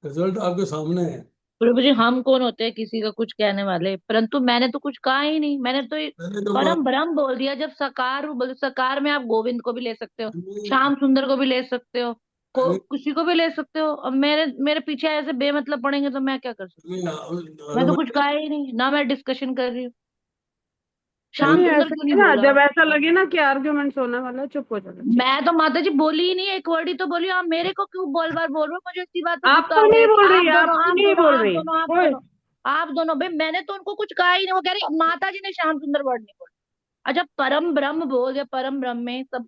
रिजल्ट आपके सामने है। प्रभु जी हम कौन होते हैं किसी का कुछ कहने वाले? परंतु मैंने तो कुछ कहा ही नहीं, मैंने तो मैंने जो कहा, परम ब्रह्म बोल दिया। जब साकार बोले, साकार में आप गोविंद को भी ले सकते हो, नहीं, श्याम सुंदर को भी ले सकते हो, किसी को भी ले सकते हो। अब मेरे मेरे पीछे ऐसे बेमतलब पड़ेंगे तो मैं क्या कर सकती हूँ? मैं तो कुछ कहा ही नहीं ना, मैं डिस्कशन कर रही हूँ। श्याम नहीं सुंदर ऐसे क्यों ही नहीं ना, बोला? जब ऐसा लगे ना कि आर्ग्यूमेंट होने वाला है, चुप हो जाना चाहिए। मैं तो माता जी बोली ही नहीं, एक वर्ड ही तो बोली। आप मेरे को क्यों बोल बार बोल रहे हो? मुझे इसी बात पे गुस्सा आपको आ गया नहीं कि बोल आप रही, दोनों आपको आप नहीं दोनों बोल आप रही दोनों आप कोई। दोनों आप दोनों भाई, मैंने तो उनको कुछ कहा ही नहीं। वो कह रही माता जी ने श्याम सुंदर वर्ड नहीं बोला। अच्छा, परम ब्रह्म बोल या परम ब्रह्म में सब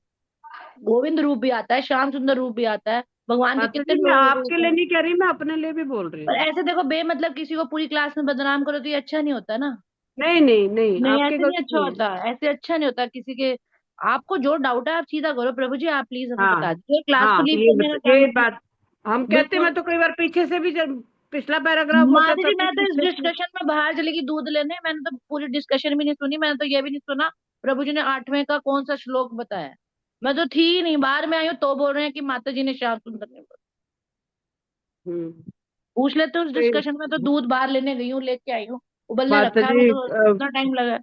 गोविंद रूप भी आता है, श्याम सुंदर रूप भी आता है, भगवान के माता कितने जी मैं रूप आपके लिए हैं। नहीं कह रही, मैं अपने लिए भी बोल रही पर हूँ। ऐसे देखो बेमतलब किसी को पूरी क्लास में बदनाम करो तो ये अच्छा नहीं होता ना। नहीं नहीं नहीं, नहीं, आपकी ऐसे नहीं गलती अच्छा नहीं है। होता, ऐसे अच्छा नहीं होता किसी के। आपको जो डाउट है आप सीधा करो, प्रभु जी आप प्लीज हमें हाँ बता दीजिए, क्लास को हाँ, लीव करने का काम ये मत बात हम कीजिए। कहते, बिल्कुल। मैं तो कई बार पीछे से भी जब पिछला पैराग्राफ होता माता था जी तो मैं तो इस पीछे से। डिस्कशन में बाहर चली गई दूध लेने, मैंने तो पूरी डिस्कशन भी नहीं सुनी। मैंने तो ये भी नहीं सुना प्रभु जी ने 8वें का कौन सा श्लोक बताया। मैं तो थी ही नहीं, बाहर में आई हूँ तो बोल रहे हैं कि माता जी ने श्याम सुंदर ने बोला। हम्म। पूछ लेते उस फिर डिस्कशन में, तो दूध बाहर लेने गई हूँ, लेके आई हूँ, उबलने माता रखा है, वो जी तो इतना टाइम लगा है।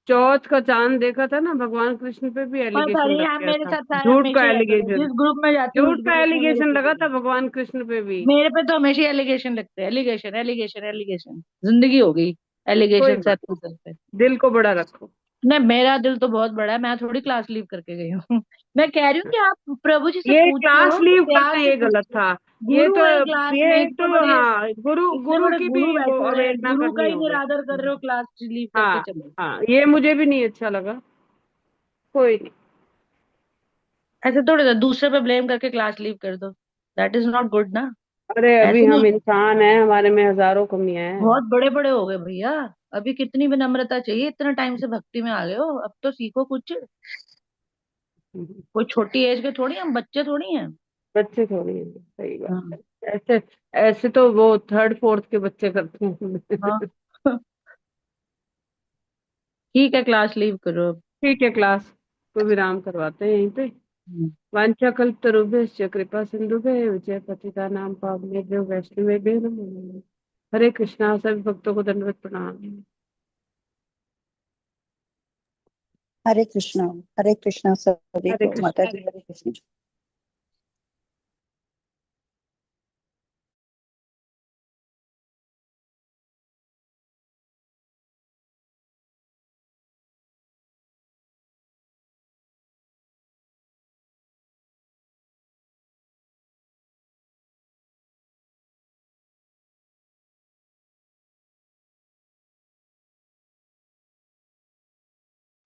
चौथ का चांद देखा था ना, भगवान कृष्ण पे भी और एलिगेशन सारी लग आप गया मेरे था। साथ सारे झूठ का हमेशा ही आते हैं, एलिगेशन, जिस ग्रुप में जाती हूँ उस झूठ का ग्रुप में मेरे एलिगेशन पे लगा था भगवान कृष्ण पे भी। मेरे पे तो हमेशा एलिगेशन लगते हैं, एलिगेशन एलिगेशन एलिगेशन, जिंदगी हो गई कोई एलिगेशन से बात, पे। दिल को बड़ा रखो। नहीं, मेरा दिल तो बहुत बड़ा है, मैं थोड़ी क्लास लीव करके गई हूँ। मैं कह रही हूँ कि आप प्रभु जी से ये क्लास पूछो, लीव प्यार करना से ये गलत पूछो। था। ये गुरु तो है क्लास में, ये एक तो हाँ, गुरु इतने गुरु बड़े की गुरु भी वो बैठे हुए हैं, अवहेलना गुरु का करनी ही हो गई। निरादर कर रहे हो, क्लास लीव करके हाँ चलो। हाँ, ये मुझे भी नहीं अच्छा लगा। कोई नहीं। ऐसे थोड़े ना दूसरे पे ब्लेम करके क्लास लीव कर दो, दैट इज नॉट गुड ना। अरे अभी ऐसे हम नहीं, इंसान हैं, हमारे में हजारों कमियां हैं। बहुत बड़े बड़े हो गए भैया। अभी कितनी विनम्रता चाहिए, इतना टाइम से भक्ति में आ गए हो, अब तो सीखो कुछ। कोई छोटी एज के थोड़ी, हम बच्चे थोड़ी हैं। बच्चे थोड़ी हैं, सही बात हाँ। है। ऐसे ऐसे तो वो थर्ड फोर्थ के बच्चे करते हाँ। हैं। ठीक है, क्लास लीव करो अब। ठीक है, क्लास को विराम करवाते हैं यहीं पे। हम्म। वाञ्छाकल्पतरुभ्यश्च कृपा सिंधुभ्यः जय पतितानां पावनेभ्यो वैष्णवेभ्यो नमो नमः। हरे कृष्णा, सभी भक्तों को दंडवत प्रणाम। हरे कृष्णा सभी हरे को, कृष्ण। माता जी हरे कृष्ण।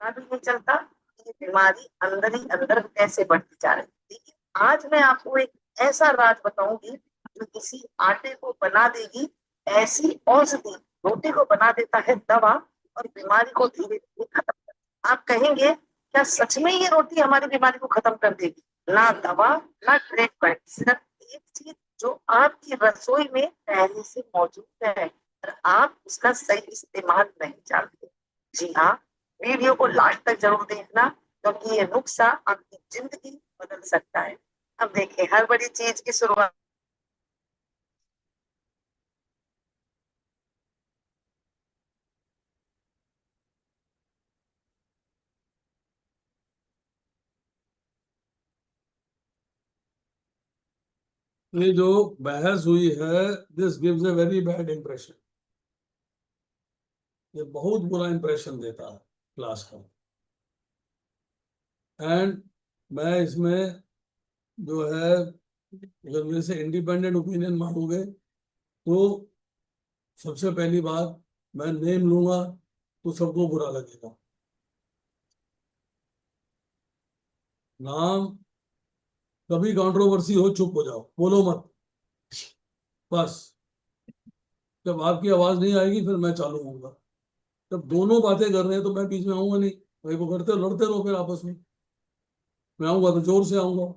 पता भी नहीं चलता कि ये बीमारी अंदर ही अंदर कैसे बढ़ती जा रही है। लेकिन आज मैं आपको एक ऐसा राज बताऊंगी जो इसी आटे को बना देगी ऐसी औषधि, रोटी को बना देता है दवा और बीमारी को धीरे धीरे खत्म कर। आप कहेंगे क्या सच में ये रोटी हमारी बीमारी को खत्म कर देगी? ना दवा ना ट्रीटमेंट, सिर्फ एक चीज जो आपकी रसोई में पहले से मौजूद है और आप उसका सही इस्तेमाल नहीं जानते। जी हाँ, वीडियो को लास्ट तक जरूर देखना क्योंकि ये नुस्खा आपकी जिंदगी बदल सकता है। अब देखिए, हर बड़ी चीज की शुरुआत ये जो बहस हुई है, this gives a very bad impression. ये बहुत बुरा इंप्रेशन देता है क्लास का। एंड मैं इसमें जो है, अगर मेरे से इंडिपेंडेंट ओपिनियन मांगोगे तो सबसे पहली बात, मैं नेम लूंगा तो सबको बुरा लगेगा। नाम, कभी कंट्रोवर्सी हो चुप हो जाओ, बोलो मत, बस। जब आपकी आवाज नहीं आएगी फिर मैं चालू होऊंगा। जब दोनों बातें कर रहे हैं तो मैं बीच में आऊंगा नहीं। भाई वो करते लड़ते रहो फिर आपस में, मैं आऊंगा तो जोर से आऊंगा।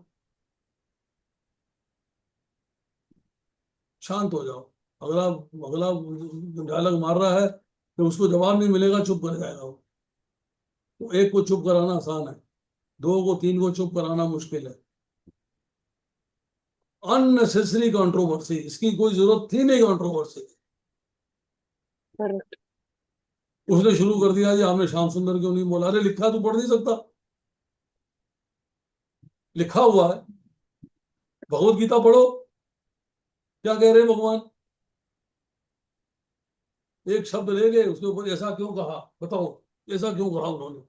शांत हो जाओ। अगला अगला डायलॉग मार रहा है तो उसको जवाब नहीं मिलेगा, चुप कर जाएगा वो। तो एक को चुप कराना आसान है, दो को तीन को चुप कराना मुश्किल है। अननेसेसरी कंट्रोवर्सी, इसकी कोई जरूरत थी नहीं कंट्रोवर्सी। उसने शुरू कर दिया जी आपने श्याम सुंदर क्यों नहीं बोला। अरे लिखा तो पढ़ नहीं सकता, लिखा हुआ है। भगवत गीता पढ़ो, क्या कह रहे हैं भगवान। एक शब्द ले गए, उसके ऊपर ऐसा क्यों कहा, बताओ ऐसा क्यों कहा उन्होंने।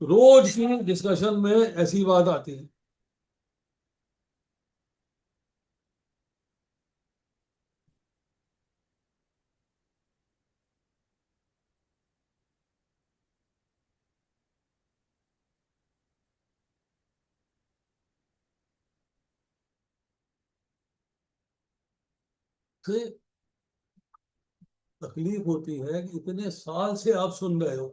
रोज की डिस्कशन में ऐसी बात आती है। से तकलीफ होती है कि इतने साल से आप सुन रहे हो,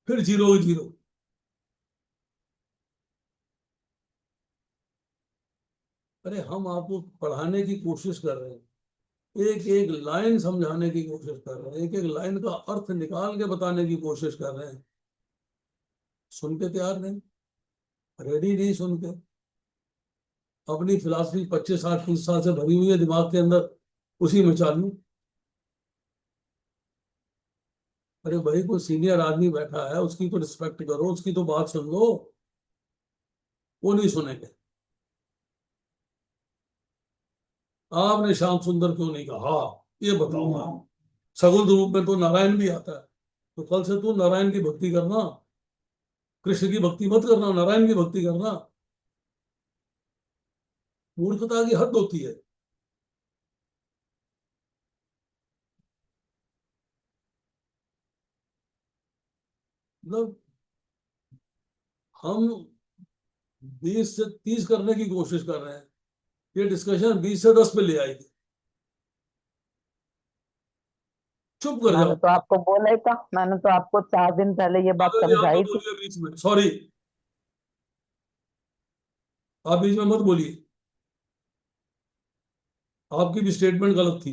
फिर जीरो जीरो। अरे हम आपको पढ़ाने की कोशिश कर रहे हैं, एक एक लाइन समझाने की कोशिश कर रहे हैं, एक एक लाइन का अर्थ निकाल के बताने की कोशिश कर रहे हैं। सुन के तैयार नहीं, रेडी नहीं सुन के। अपनी फिलॉसफी 25 60 30 साल से भरी हुई है दिमाग के अंदर, उसी में चालू। अरे भाई कोई सीनियर आदमी बैठा है, उसकी तो रिस्पेक्ट करो, उसकी तो बात सुन लो। वो नहीं सुनेंगे। आपने श्याम सुंदर क्यों नहीं कहा, ये बताओ आप। सगुण रूप में तो नारायण भी आता है, तो कल से तू नारायण की भक्ति करना, कृष्ण की भक्ति मत करना, नारायण की भक्ति करना। मूर्खता की हद होती है। मतलब हम 20 से 30 करने की कोशिश कर रहे हैं, ये डिस्कशन 20 से 10 पे ले आएगी। चुप कर मैंने जाओ। तो आपको बोला ही था, मैंने तो आपको 4 दिन पहले ये बात आप समझाई थी। बोलिए बीच में, सॉरी, आप बीच में मत बोलिए। आपकी भी स्टेटमेंट गलत थी,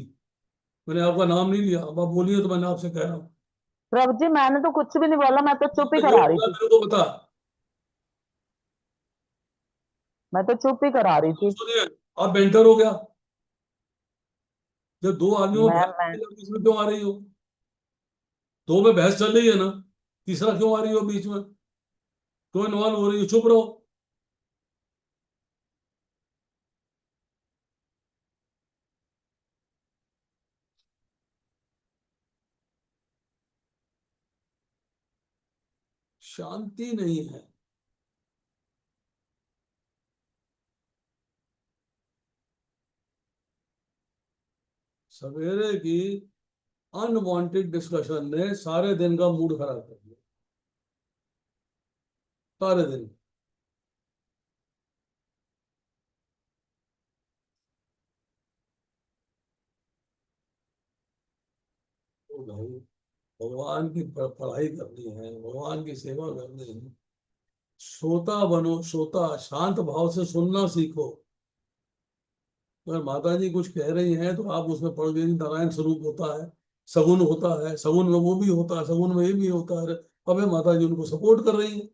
मैंने आपका नाम नहीं लिया। अब आप बोलिए तो मैंने आपसे कह रहा हूँ। प्रभु जी मैंने तो कुछ भी नहीं बोला, मैं तो चुप ही जो करा रही बोला थी, मेरे को बता। मैं तो चुप ही करा रही थी। सुनिए, आप बेंटर हो गया। जब दो आदमियों में मैं बहस बीच में क्यों आ रही हो। दो में बहस चल रही है ना, तीसरा क्यों आ रही हो बीच में, क्यों इन्वॉल्व हो रही हो, चुप रहो। शांति नहीं है। सवेरे की अनवांटेड डिस्कशन ने सारे दिन का मूड खराब कर दिया, सारे दिन। तो भाई भगवान की पढ़ाई करनी है, भगवान की सेवा करनी है, श्रोता बनो, श्रोता, शांत भाव से सुनना सीखो। अगर माता जी कुछ कह रही हैं तो आप उसमें पढ़ गई, नारायण स्वरूप होता है, सगुन होता है, सगुन में वो भी होता है, सगुन में ये भी होता है। अब ये माता जी उनको सपोर्ट कर रही है।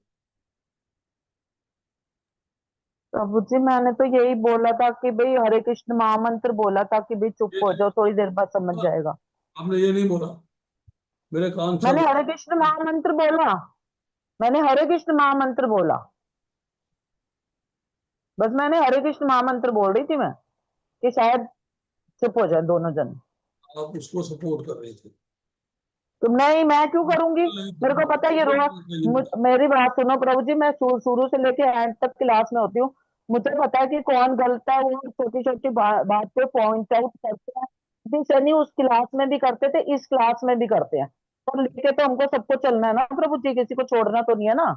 प्रभु जी मैंने तो यही बोला था कि भाई हरे कृष्ण महामंत्र बोला था कि भाई चुप ये हो जाओ, थोड़ी देर बाद समझ जाएगा। आपने ये नहीं बोला, मेरे कान मैंने सब। हरे कृष्ण महामंत्र बोला, मैंने हरे कृष्ण महामंत्र बोला, बस मैंने हरे कृष्ण महामंत्र बोल रही थी मैं, कि शायद चुप हो जाए दोनों जन। आप उसको सपोर्ट कर रहे थे। तो नहीं, मैं क्यों करूंगी, मेरे को पता है ये मेरी बात सुनो प्रभु जी, मैं शुरू से लेके एंड तक क्लास में होती हूँ, मुझे पता है कि कौन गलत है। वो छोटी छोटी बात पे पॉइंट आउट करते हैं, जिस शनि उस क्लास में भी करते थे, इस क्लास में भी करते हैं, और लेके तो हमको सबको चलना है ना प्रभु जी, किसी को छोड़ना तो नहीं है ना।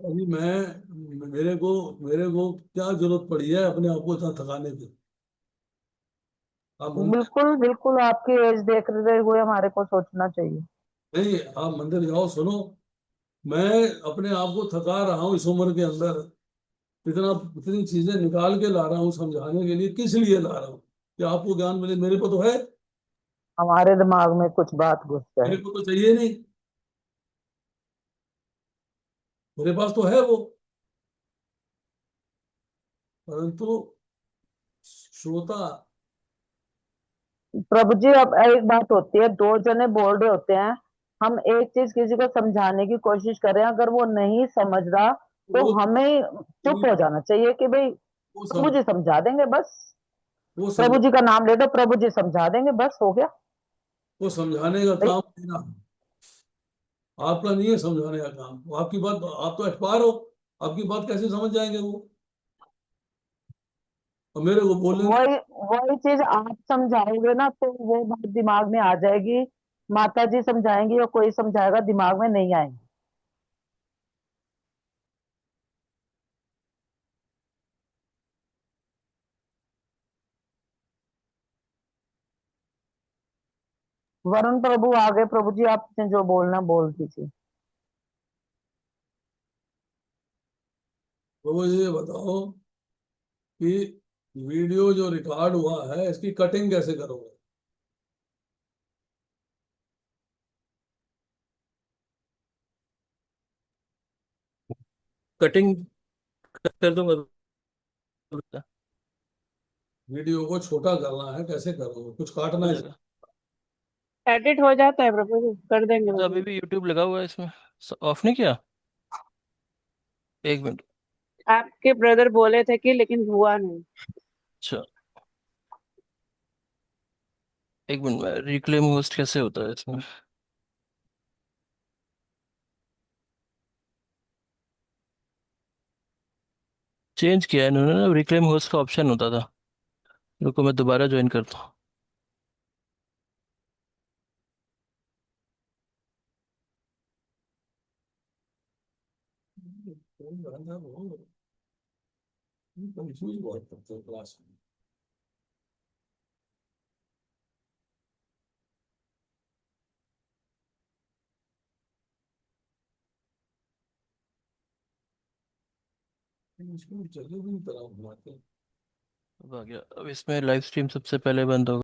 अभी मेरे को क्या जरूरत पड़ी है अपने आप को इतना थकाने की। आप मंदिर, बिल्कुल बिल्कुल, आपकी एज देख रहे हुए हमारे को सोचना चाहिए। नहीं आप मंदिर जाओ, सुनो। मैं अपने आप को थका रहा हूँ इस उम्र के अंदर, इतना इतनी चीजें निकाल के ला रहा हूँ समझाने के लिए। किस लिए ला रहा हूँ, कि आपको ज्ञान मिले, मेरे को तो है, हमारे दिमाग में कुछ बात घुस मेरे जाए। को तो चाहिए नहीं, मेरे पास तो है वो। परंतु श्रोता, प्रभु जी अब एक बात होती है, दो जने बोल रहे होते हैं, हम एक चीज किसी को समझाने की कोशिश कर रहे हैं, अगर वो नहीं समझ रहा तो वो हमें चुप हो जाना चाहिए कि भाई वो प्रभु जी समझा देंगे बस। वो प्रभु समझ जी का नाम ले दो, प्रभु जी समझा देंगे, बस हो गया। वो समझाने का भाई काम मेरा है, आपका नहीं है समझाने का काम। वो आपकी बात, आप तो एक्सपायर हो, आपकी बात कैसे समझ जाएंगे वो? और मेरे को बोलने नहीं। वही वही चीज आप समझाओगे ना तो वो बात दिमाग में आ जाएगी। माता जी समझाएंगी और कोई समझाएगा, दिमाग में नहीं आएंगी। वरुण प्रभु आ गए। प्रभु जी आपने जो बोलना बोल दीजिए। तो मुझे ये बताओ कि वीडियो जो रिकॉर्ड हुआ है इसकी कटिंग कैसे करोगे? कटिंग कर दूंगा। वीडियो को छोटा करना है, कैसे करोगे? कुछ काटना हो है? जाएगा। एडिट हो जाता है प्रभु जी, कर देंगे तो वो अभी भी। भी यूट्यूब लगा हुआ है इसमें, ऑफ नहीं किया। एक मिनट। आपके ब्रदर बोले थे कि, लेकिन हुआ नहीं। अच्छा, एक मिनट में रिक्लेम होस्ट कैसे होता है इसमें। चेंज किया है इन्होंने ना, रिक्लेम होस्ट का ऑप्शन होता था। रुको मैं दोबारा ज्वाइन करता हूँ। कंफ्यूज बहुत करते हो क्लास में। इसको जगह भी नहीं तरह घुमाते। अब आ गया। अब इसमें लाइव स्ट्रीम सबसे पहले बंद होगा।